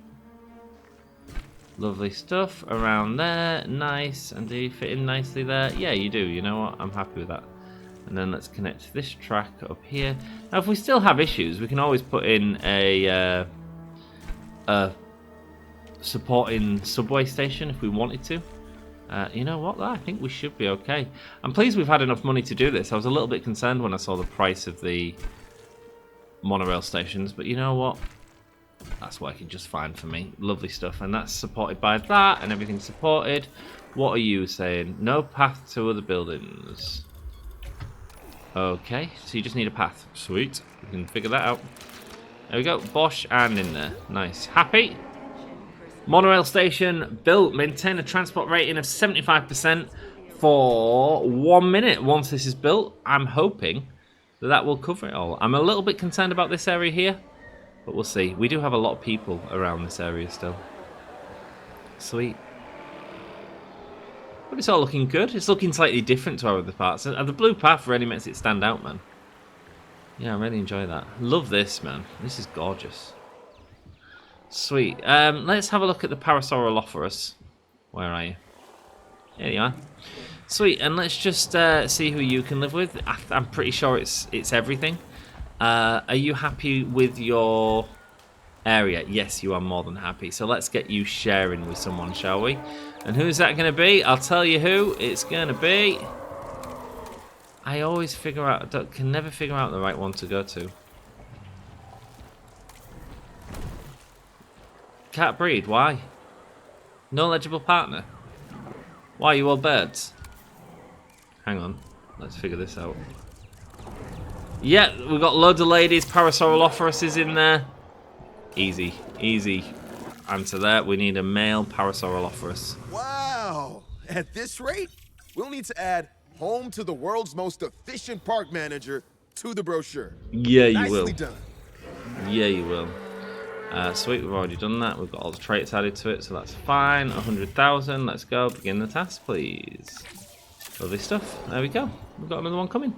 Lovely stuff. Around there. Nice. And do you fit in nicely there? Yeah, you do. You know what? I'm happy with that. And then let's connect this track up here. Now, if we still have issues, we can always put in a supporting subway station if we wanted to. You know what, though? I think we should be okay. I'm pleased we've had enough money to do this. I was a little bit concerned when I saw the price of the monorail stations, but you know what? That's working just fine for me. Lovely stuff. And that's supported by that, and everything's supported. What are you saying? No path to other buildings. Okay, so you just need a path. Sweet. We can figure that out. There we go. Bosh and in there. Nice. Happy? Monorail station built. Maintain a transport rating of 75% for 1 minute. Once this is built, I'm hoping that will cover it all. I'm a little bit concerned about this area here, but we'll see. We do have a lot of people around this area still. Sweet. But it's all looking good. It's looking slightly different to our other parts. And the blue path really makes it stand out, man. Yeah, I really enjoy that. Love this, man. This is gorgeous. Sweet. Let's have a look at the Parasaurolophorus. Where are you? There you are. Sweet. And let's just see who you can live with. I'm pretty sure it's everything. Are you happy with your area? Yes, you are more than happy. So let's get you sharing with someone, shall we? And who's that going to be? I'll tell you who. It's going to be... I always can never figure out the right one to go to. Can't breed, why? No legible partner. Why are you all birds? Hang on, let's figure this out. Yeah, we've got loads of ladies. Parasaurolophorus is in there. Easy, easy answer there. We need a male Parasaurolophus. Wow! At this rate, we'll need to add home to the world's most efficient park manager to the brochure. Yeah, you Nicely will. done. Yeah, you will. Sweet, we've already done that. We've got all the traits added to it, so that's fine. 100,000. Let's go. Begin the task, please. Lovely stuff. There we go. We've got another one coming.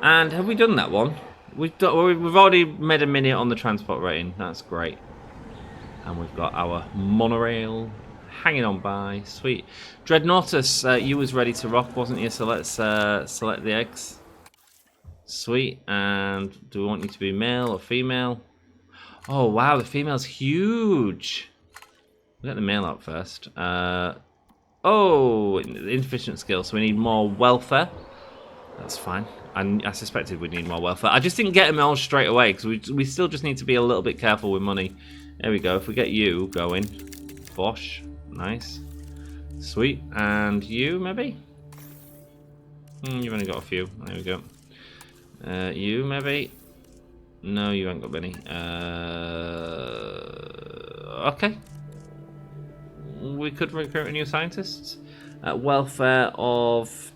And have we done that one? We've already made a minute on the transport rating. That's great. And we've got our monorail hanging on by. Sweet. Dreadnoughtus, you was ready to rock, wasn't you? So let's select the eggs. Sweet. And do we want you to be male or female? Oh, wow. The female's huge. We'll get the male out first. Oh, insufficient skill. So we need more welfare. That's fine. I suspected we'd need more welfare. I just didn't get them all straight away because we still just need to be a little bit careful with money. There we go. If we get you going. Bosh. Nice. Sweet. And you, maybe? You've only got a few. There we go. You, maybe? No, you ain't got many. Okay. We could recruit a new scientist. Welfare of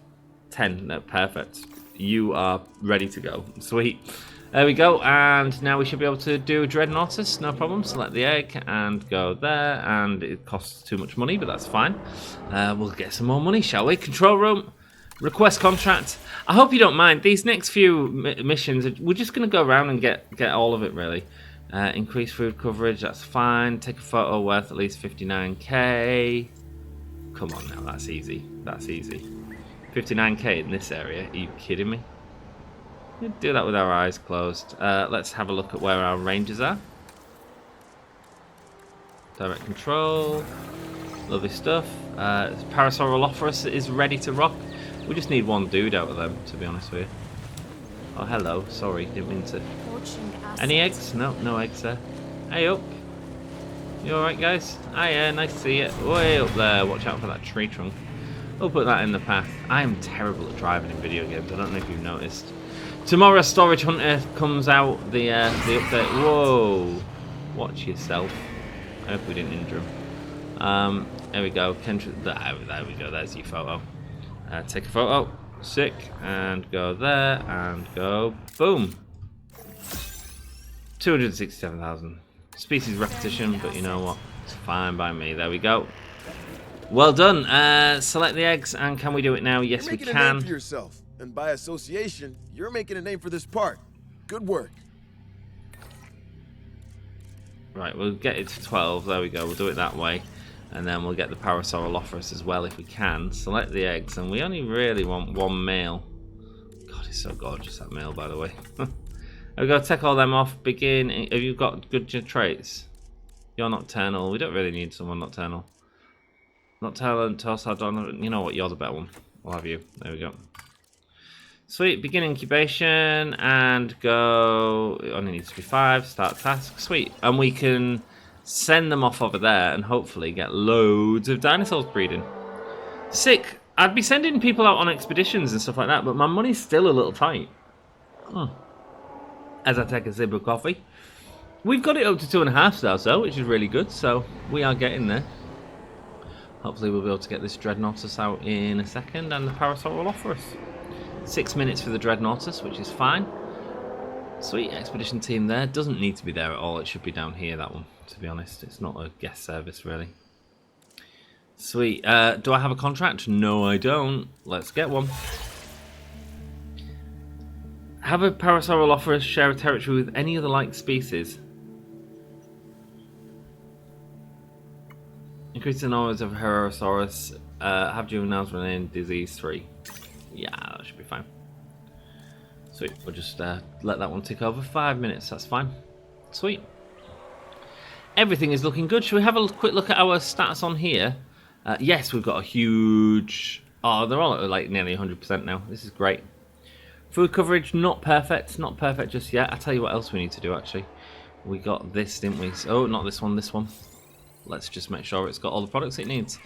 10. No, perfect. You are ready to go. Sweet. There we go. And now we should be able to do Dreadnoughtus. No problem. Select the egg and go there. And it costs too much money, but that's fine. We'll get some more money, shall we? Control room. Request contract. I hope you don't mind. These next few missions, we're just going to go around and get all of it, really. Increase food coverage. That's fine. Take a photo worth at least 59k. Come on now. That's easy. That's easy. 59k in this area. Are you kidding me? We'll do that with our eyes closed. Let's have a look at where our rangers are. Direct control. Lovely stuff. Parasaurolophus is ready to rock. We just need one dude out of them, to be honest with you. Oh, hello. Sorry, didn't mean to. Any eggs? No, no eggs there. Hey up. You alright, guys? Hiya, nice to see you. Way up there. Watch out for that tree trunk. We'll put that in the path. I am terrible at driving in video games. I don't know if you've noticed. Tomorrow, Storage Hunter comes out. The update. Whoa! Watch yourself. I hope we didn't injure him. There we go. There we go. There's your photo. Take a photo. Sick. And go there. And go. Boom. 267,000. Species repetition, but you know what? It's fine by me. There we go. Well done. Select the eggs, and can we do it now? Yes, we You're making a name can. for yourself, and by association, you're making a name for this park. Good work. Right, we'll get it to 12. There we go. We'll do it that way. And then we'll get the Parasaurolophus as well if we can. Select the eggs, and we only really want one male. God, it's so gorgeous, that male, by the way. There we go. Take all them off. Begin. Have you got good traits? You're nocturnal. We don't really need someone nocturnal. Nocturnal and Torsar. You know what? You're the better one. We'll have you. There we go. Sweet. Begin incubation and go. It only needs to be 5. Start task. Sweet. And we can send them off over there and hopefully get loads of dinosaurs breeding. Sick. I'd be sending people out on expeditions and stuff like that, but my money's still a little tight. As I take a sip of coffee. We've got it up to 2.5 stars though, which is really good, so we are getting there. Hopefully we'll be able to get this Dreadnoughtus out in a second, and the Parasaurolophus. 6 minutes for the Dreadnoughtus, which is fine. Sweet, expedition team there. Doesn't need to be there at all. It should be down here, that one, to be honest. It's not a guest service, really. Sweet. Do I have a contract? No, I don't. Let's get one. Have a Parasaurolophus share a territory with any other like species. Increase the numbers of Herosaurus. Have juveniles remain disease 3. Yeah, that should be fine. Sweet. We'll just let that one tick over. 5 minutes. That's fine. Sweet. Everything is looking good. Should we have a quick look at our stats on here? Yes, we've got a huge... Oh, they're all at like nearly 100% now. This is great. Food coverage, not perfect. Not perfect just yet. I'll tell you what else we need to do, actually. We got this, didn't we? Oh, not this one, this one. Let's just make sure it's got all the products it needs.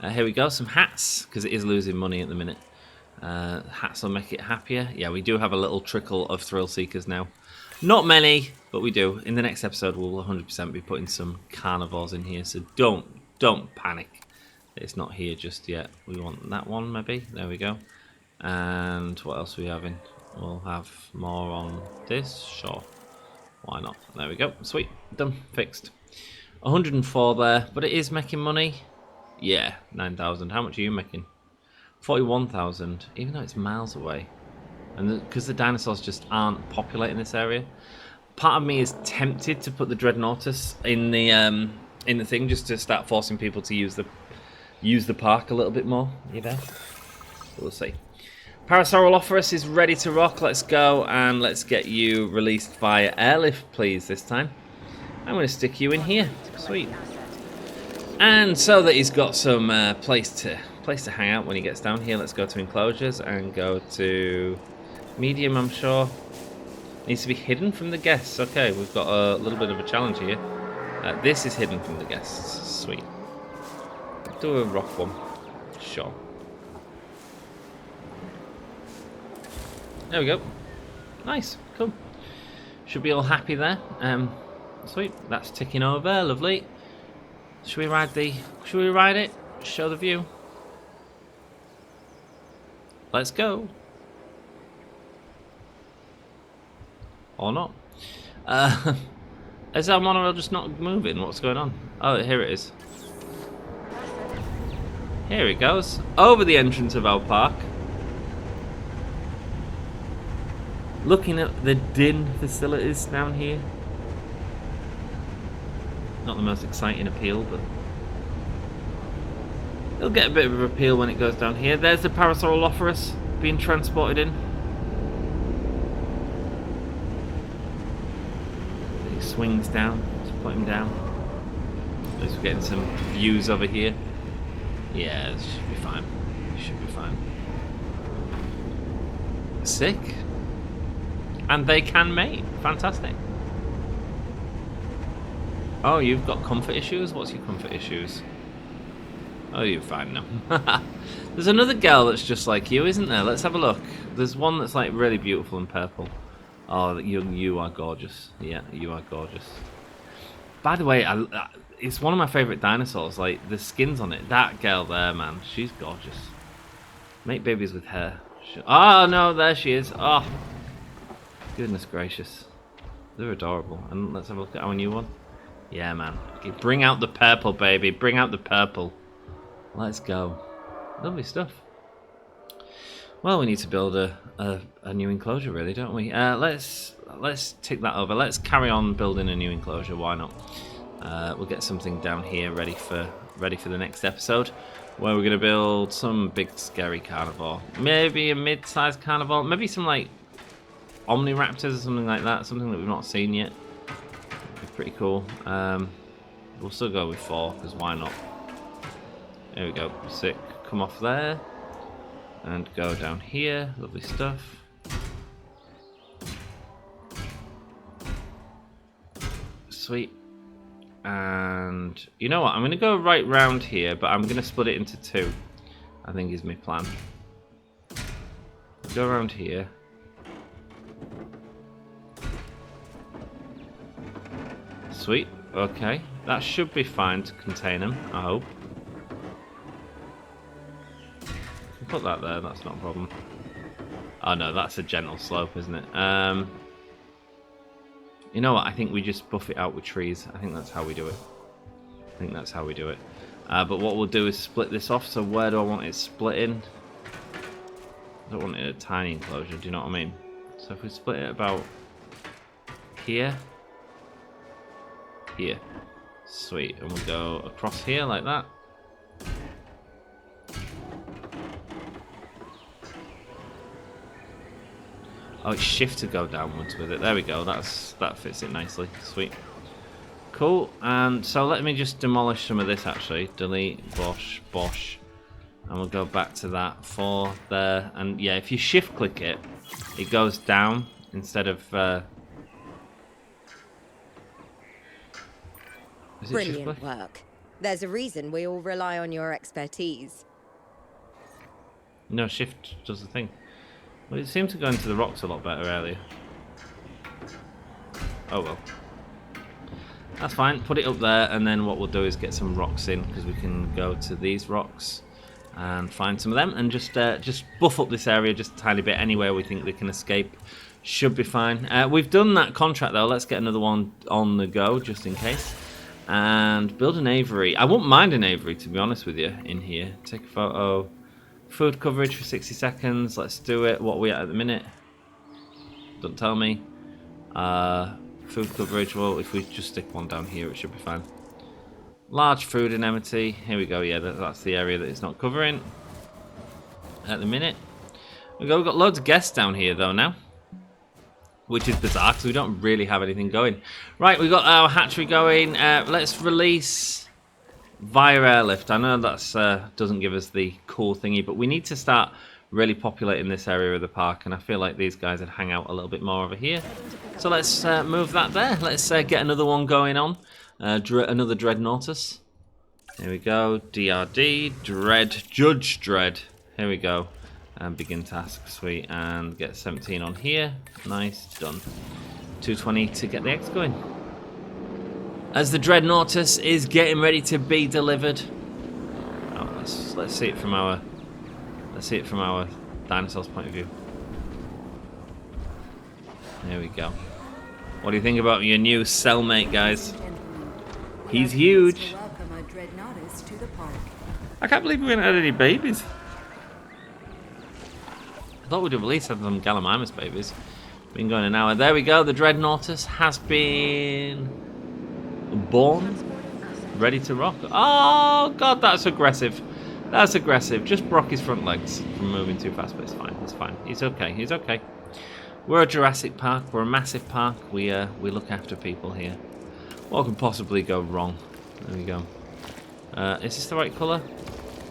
Here we go, some hats, because it is losing money at the minute. Hats will make it happier. Yeah, we do have a little trickle of thrill seekers now. Not many, but we do. In the next episode, we'll 100% be putting some carnivores in here, so don't panic. It's not here just yet. We want that one, maybe. There we go. And what else are we having? We'll have more on this. Sure. Why not? There we go. Sweet. Done. Fixed. 104 there, but it is making money. Yeah, 9,000. How much are you making? 41,000, even though it's miles away. And because the dinosaurs just aren't populating this area. Part of me is tempted to put the Dreadnoughtus in the thing just to start forcing people to use the park a little bit more. You know? We'll see. Parasaurolophus is ready to rock. Let's go and let's get you released via airlift, please, this time. I'm going to stick you in here. Sweet. And so that he's got some place to hang out when he gets down here, let's go to enclosures and go to medium, I'm sure. Needs to be hidden from the guests. Okay, we've got a little bit of a challenge here. This is hidden from the guests. Sweet. Do a rock one. Sure. There we go. Nice. Cool. Should be all happy there. Sweet. That's ticking over. Lovely. Should we ride it? Show the view. Let's go. Or not. Is our monorail just not moving? What's going on? Oh, here it is. Here it goes. Over the entrance of our park. Looking at the DIN facilities down here. Not the most exciting appeal, but it'll get a bit of a appeal when it goes down here. There's the Parasaurolophus being transported in. He swings down. Let's put him down. At least we're getting some views over here. Yeah, this should be fine. Should be fine. Sick. And they can mate. Fantastic. Oh, you've got comfort issues? What's your comfort issues? Oh, you're fine now. There's another girl that's just like you, isn't there? Let's have a look. There's one that's like really beautiful and purple. Oh, you are gorgeous. Yeah, you are gorgeous. By the way, it's one of my favourite dinosaurs. Like, the skin's on it. That girl there, man. She's gorgeous. Make babies with her. Oh, no, there she is. Oh, goodness gracious. They're adorable. And let's have a look at our new one. Yeah, man. Bring out the purple, baby. Bring out the purple. Let's go. Lovely stuff. Well, we need to build a new enclosure, really, don't we? Let's tick that over. Let's carry on building a new enclosure. Why not? We'll get something down here ready for the next episode, where we're gonna build some big scary carnivore. Maybe a mid-sized carnivore. Maybe some like omniraptors or something like that. Something that we've not seen yet. Pretty cool. We'll still go with 4 because why not? There we go. Sick. Come off there and go down here. Lovely stuff. Sweet. And you know what? I'm gonna go right round here, but I'm gonna split it into 2. I think is my plan. Go around here. Sweet. Okay. That should be fine to contain them, I hope. Put that there, that's not a problem. Oh no, that's a gentle slope, isn't it? You know what? I think we just buff it out with trees. I think that's how we do it. But what we'll do is split this off. So where do I want it split in? I don't want it a tiny enclosure, do you know what I mean? So if we split it about here. Here. Sweet. And we'll go across here like that. Oh, it's shift to go downwards with it. There we go. That fits it nicely. Sweet. Cool. And so let me just demolish some of this actually. Delete, bosh. And we'll go back to that 4 there. And yeah, if you shift click it, it goes down instead of... Brilliant work. There's a reason we all rely on your expertise. No, shift does the thing. Well, it seemed to go into the rocks a lot better earlier. Oh well. That's fine. Put it up there, and then what we'll do is get some rocks in, because we can go to these rocks and find some of them, and just buff up this area just a tiny bit. Anywhere we think they can escape should be fine. We've done that contract though. Let's get another one on the go just in case, and build an aviary. I wouldn't mind an aviary, to be honest with you. In here, take a photo. Food coverage for 60 seconds. Let's do it. What are we at the minute? Don't tell me. Food coverage. Well, if we just stick one down here, it should be fine. Large food anemone. Here we go. Yeah, that's the area that it's not covering at the minute. We've got loads of guests down here though now, which is bizarre because we don't really have anything going. Right, we've got our hatchery going. Let's release via airlift. I know that's doesn't give us the cool thingy, but we need to start really populating this area of the park, and I feel like these guys would hang out a little bit more over here. So let's move that there. Let's get another one going on. Another Dreadnoughtus. Here we go. DRD, Judge Dread. Here we go. And begin task. Sweet. And get 17 on here. Nice. Done. 220 to get the X going. As the Dreadnoughtus is getting ready to be delivered. Oh, let's see it from our dinosaurs point of view. There we go. What do you think about your new cellmate, guys? He's huge. I can't believe we haven't had any babies. I thought we'd have at least had some Gallimimus babies. Been going an hour. There we go. The Dreadnoughtus has been born, ready to rock. Oh god, that's aggressive. That's aggressive. Just broke his front legs from moving too fast, but it's fine. It's fine. He's okay. He's okay. We're a Jurassic Park. We're a massive park. We look after people here. What could possibly go wrong? There we go. Is this the right colour?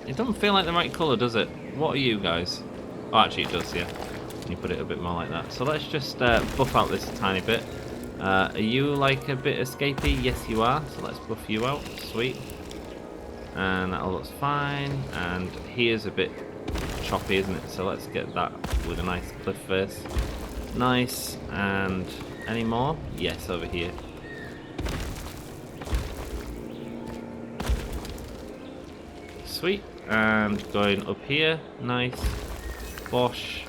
It doesn't feel like the right colour, does it? What are you guys? Oh, actually it does, yeah. You put it a bit more like that. So let's just buff out this a tiny bit. Are you like a bit escapey? Yes, you are. So let's buff you out. Sweet. And that all looks fine. And here's a bit choppy, isn't it? So let's get that with a nice cliff face. Nice. And any more? Yes, over here. Sweet. And going up here. Nice. Bosh.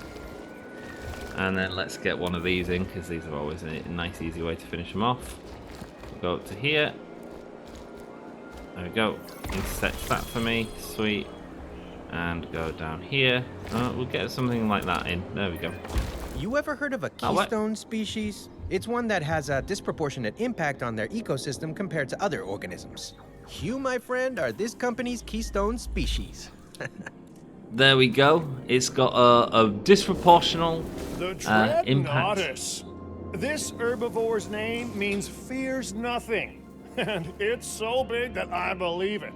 And then let's get one of these in, because these are always a nice easy way to finish them off. Go up to here. There we go. Intersect that for me. Sweet. And go down here. We'll get something like that in. There we go. You ever heard of a keystone species? It's one that has a disproportionate impact on their ecosystem compared to other organisms. You, my friend, are this company's keystone species. There we go. It's got a disproportional The impact. Dreadnoughtus. This herbivore's name means fears nothing. And it's so big that I believe it.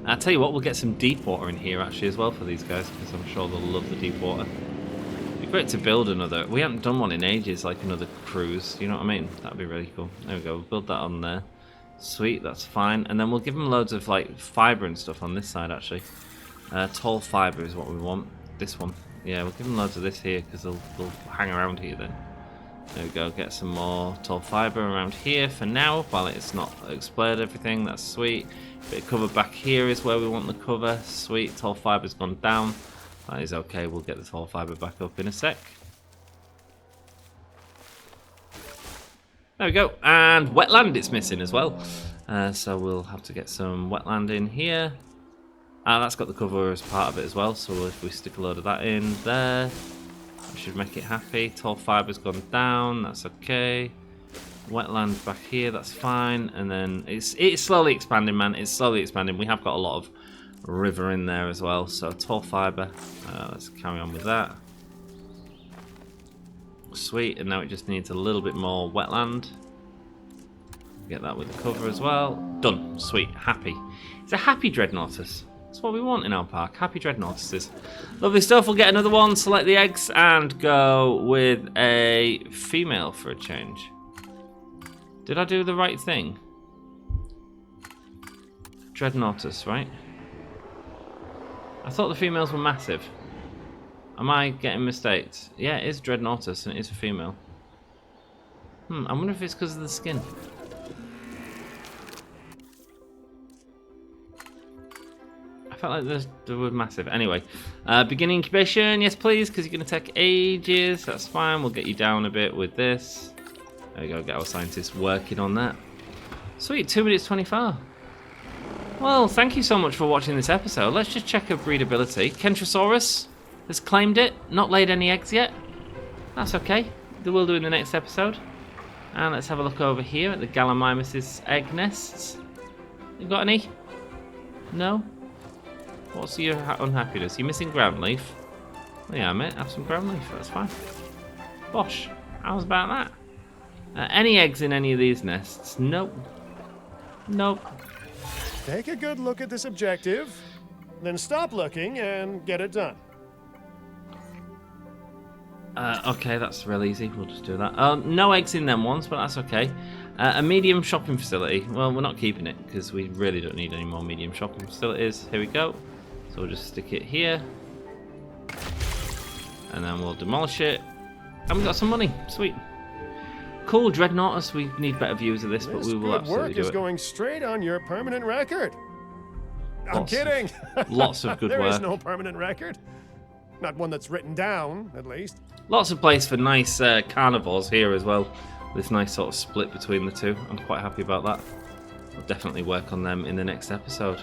I'll tell you what, we'll get some deep water in here actually as well for these guys, because I'm sure they'll love the deep water. It'd be great to build another. We haven't done one in ages, like another cruise. You know what I mean? That'd be really cool. There we go. We'll build that on there. Sweet, that's fine. And then we'll give them loads of like fibre and stuff on this side actually. Tall fibre is what we want. This one. Yeah, we'll give them loads of this here because they'll hang around here then. There we go, get some more tall fibre around here for now while it's not exploded everything. That's sweet. Bit of cover back here is where we want the cover. Sweet, tall fibre's gone down. That is okay, we'll get the tall fibre back up in a sec. There we go, and wetland it's missing as well. So we'll have to get some wetland in here. That's got the cover as part of it as well, so if we stick a load of that in there, that should make it happy. Tall fiber's gone down, that's okay. Wetland back here, that's fine. And then it's slowly expanding, man. It's slowly expanding. We have got a lot of river in there as well, so tall fiber. Let's carry on with that. Sweet, and now it just needs a little bit more wetland. Get that with the cover as well. Done. Sweet. Happy. It's a happy Dreadnoughtus. That's what we want in our park. Happy Dreadnoughtuses. Lovely stuff. We'll get another one, select the eggs, and go with a female for a change. Did I do the right thing? Dreadnoughtus, right? I thought the females were massive. Am I getting mistakes? Yeah, it is Dreadnoughtus and it is a female. I wonder if it's because of the skin. I felt like they were massive. Anyway, begin incubation. Yes, please, because you're going to take ages. That's fine. We'll get you down a bit with this. There we go. Get our scientists working on that. Sweet. 2 minutes 24. Well, thank you so much for watching this episode. Let's just check her breedability. Kentrosaurus has claimed it. Not laid any eggs yet. That's okay. They will do in the next episode. And let's have a look over here at the Gallimimus' egg nests. You got any? No? What's your unhappiness? You're missing ground leaf? Well, yeah, mate. Have some ground leaf. That's fine. Bosh. How's about that? Any eggs in any of these nests? Nope. Nope. Take a good look at this objective, then stop looking and get it done. Okay, that's real easy. We'll just do that. No eggs in them ones, but that's okay. A medium shopping facility. Well, we're not keeping it because we really don't need any more medium shopping facilities. Here we go. So we'll just stick it here. And then we'll demolish it. And we got some money. Sweet. Cool, Dreadnoughtus. We need better views of this, but we will absolutely do it. This good work is going straight on your permanent record. I'm kidding. Lots of good work. There is no permanent record. Not one that's written down, at least. Lots of place for nice carnivores here as well. This nice sort of split between the two. I'm quite happy about that. I'll definitely work on them in the next episode.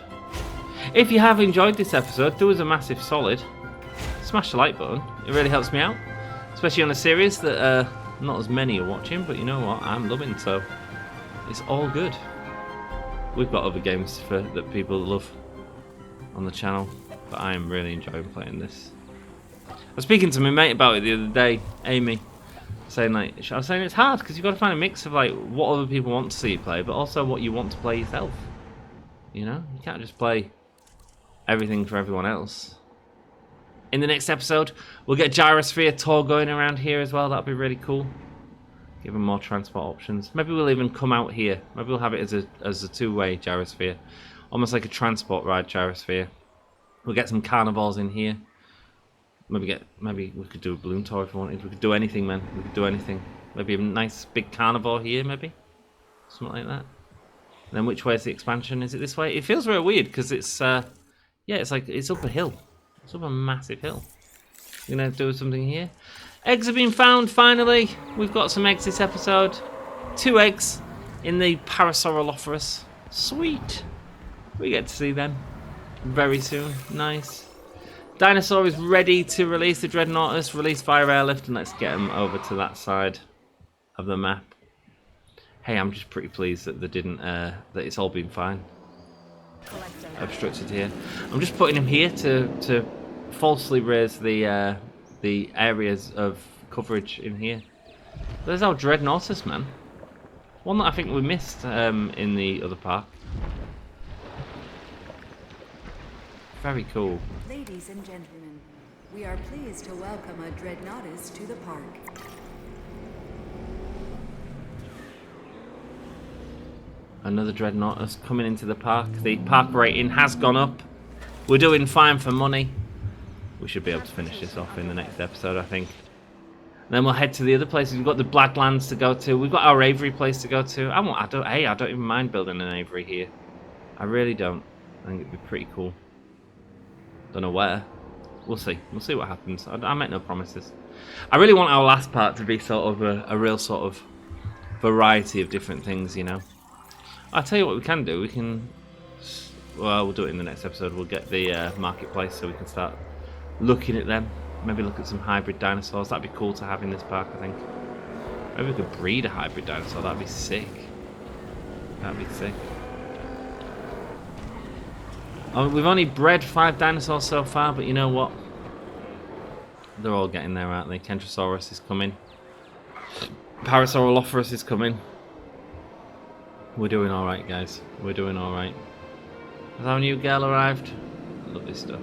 If you have enjoyed this episode, do us a massive solid. Smash the like button. It really helps me out. Especially on a series that not as many are watching, but you know what? I'm loving, so it's all good. We've got other games that people love on the channel, but I am really enjoying playing this. I was speaking to my mate about it the other day, Amy, saying I was saying it's hard because you've got to find a mix of like what other people want to see you play, but also what you want to play yourself. You know, you can't just play everything for everyone else. In the next episode, we'll get a gyrosphere tour going around here as well. That'll be really cool. Give them more transport options. Maybe we'll even come out here. Maybe we'll have it as a two-way gyrosphere, almost like a transport ride gyrosphere. We'll get some carnivores in here. Maybe we could do a balloon tour if we wanted. We could do anything, man. We could do anything. Maybe a nice big carnivore here, maybe something like that. And then which way is the expansion? Is it this way? It feels very weird because it's it's like it's up a hill. It's up a massive hill. We're gonna do something here. Eggs have been found finally. We've got some eggs this episode. 2 eggs in the Parasaurolophus. Sweet. We get to see them very soon. Nice. Dinosaur is ready to release the Dreadnoughtus, released via airlift, and let's get them over to that side of the map. Hey, I'm just pretty pleased that they didn't, that it's all been fine. Obstructed here. I'm just putting him here to falsely raise the areas of coverage in here. There's our Dreadnoughtus, man. One that I think we missed in the other park. Very cool. Ladies and gentlemen, we are pleased to welcome a Dreadnoughtus to the park. Another Dreadnoughtus coming into the park. The park rating has gone up. We're doing fine for money. We should be able to finish this off in the next episode, I think. And then we'll head to the other places. We've got the Blacklands to go to. We've got our aviary place to go to. I don't even mind building an aviary here. I really don't. I think it'd be pretty cool. Don't know where. We'll see. We'll see what happens. I make no promises. I really want our last part to be sort of a real sort of variety of different things, you know. I'll tell you what we can do. We can... Well, we'll do it in the next episode. We'll get the marketplace so we can start looking at them. Maybe look at some hybrid dinosaurs. That'd be cool to have in this park, I think. Maybe we could breed a hybrid dinosaur. That'd be sick. That'd be sick. We've only bred 5 dinosaurs so far, but you know what? They're all getting there, aren't they? Kentrosaurus is coming. Parasaurolophus is coming. We're doing alright, guys. We're doing alright. Has our new girl arrived? Lovely stuff.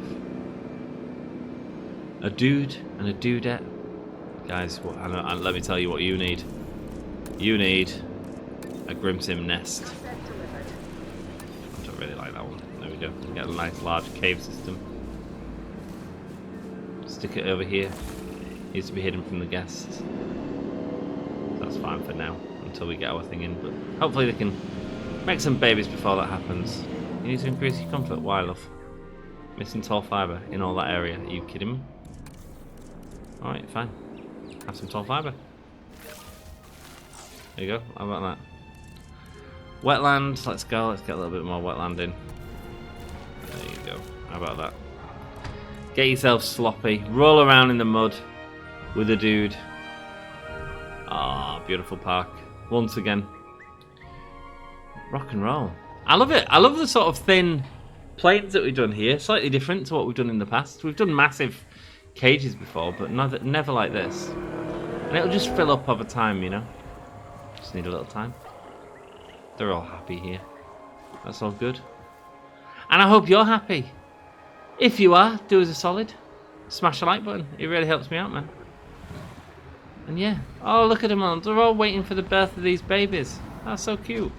A dude and a dudette. Guys, let me tell you what you need. You need a Grimsim nest. I don't really like that one. There we go. We get a nice large cave system. Stick it over here. Needs to be hidden from the guests. So That's fine for now, until we get our thing in. But hopefully they can make some babies before that happens. You need to increase your comfort. Why, love? Missing tall fibre in all that area. Are you kidding me? Alright, fine. Have some tall fibre. There you go. How about that? Wetland. Let's go. Let's get a little bit more wetland in. There you go. How about that? Get yourself sloppy. Roll around in the mud with a dude. Ah, beautiful park. Once again. Rock and roll. I love it. I love the sort of thin planes that we've done here. Slightly different to what we've done in the past. We've done massive cages before, but never like this. And it'll just fill up over time, you know. Just need a little time. They're all happy here. That's all good. And I hope you're happy. If you are, do us a solid. Smash the like button. It really helps me out, man. And yeah. Oh, look at them all. They're all waiting for the birth of these babies. That's so cute.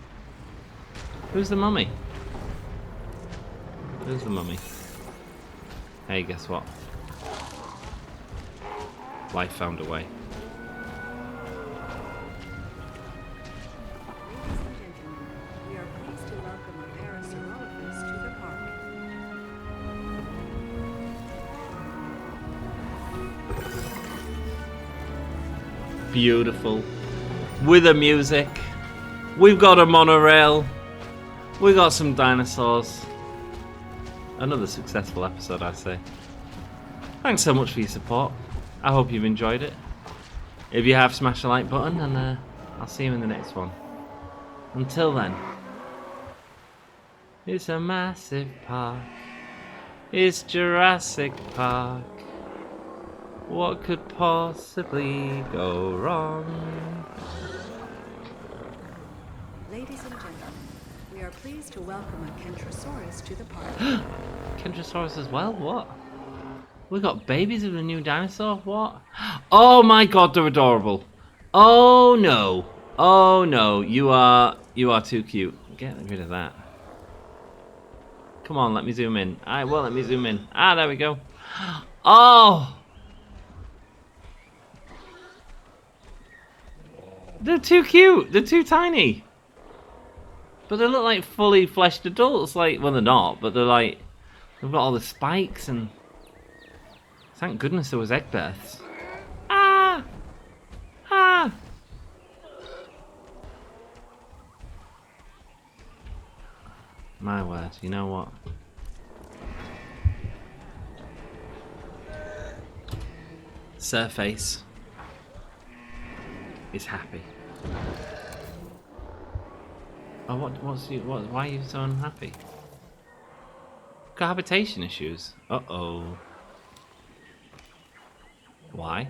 Who's the mummy? Who's the mummy? Hey, guess what? Life found a way. We are pleased to welcome a Parasaurolophus to the park. Beautiful. With the music. We've got a monorail. We got some dinosaurs. Another successful episode, I'd say. Thanks so much for your support. I hope you've enjoyed it. If you have, smash the like button, and I'll see you in the next one. Until then, it's a massive park. It's Jurassic Park. What could possibly go wrong? Ladies and gentlemen, we are pleased to welcome a Kentrosaurus to the park. Kentrosaurus as well? What? We got babies of a new dinosaur? What? Oh my god, they're adorable. Oh no. Oh no. You are too cute. Get rid of that. Come on, let me zoom in. I will let me zoom in. Ah, there we go. Oh! They're too cute. They're too tiny. But they look like fully fleshed adults. Like, well, they're not, but they're like, they've got all the spikes and. Thank goodness there was egg births. Ah! Ah! My word, you know what? Surface is happy. Oh, why are you so unhappy? Cohabitation issues. Uh-oh. Why?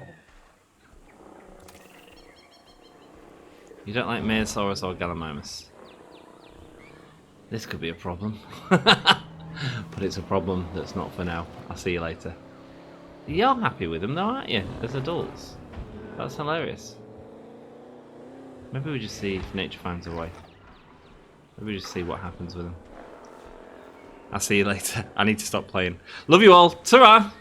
You don't like Meosaurus or Gallimimus? This could be a problem. But it's a problem that's not for now. I'll see you later. You're happy with them though, aren't you? As adults. That's hilarious. Maybe we just see if nature finds a way. Maybe we just see what happens with them. I'll see you later. I need to stop playing. Love you all. Ta-ra!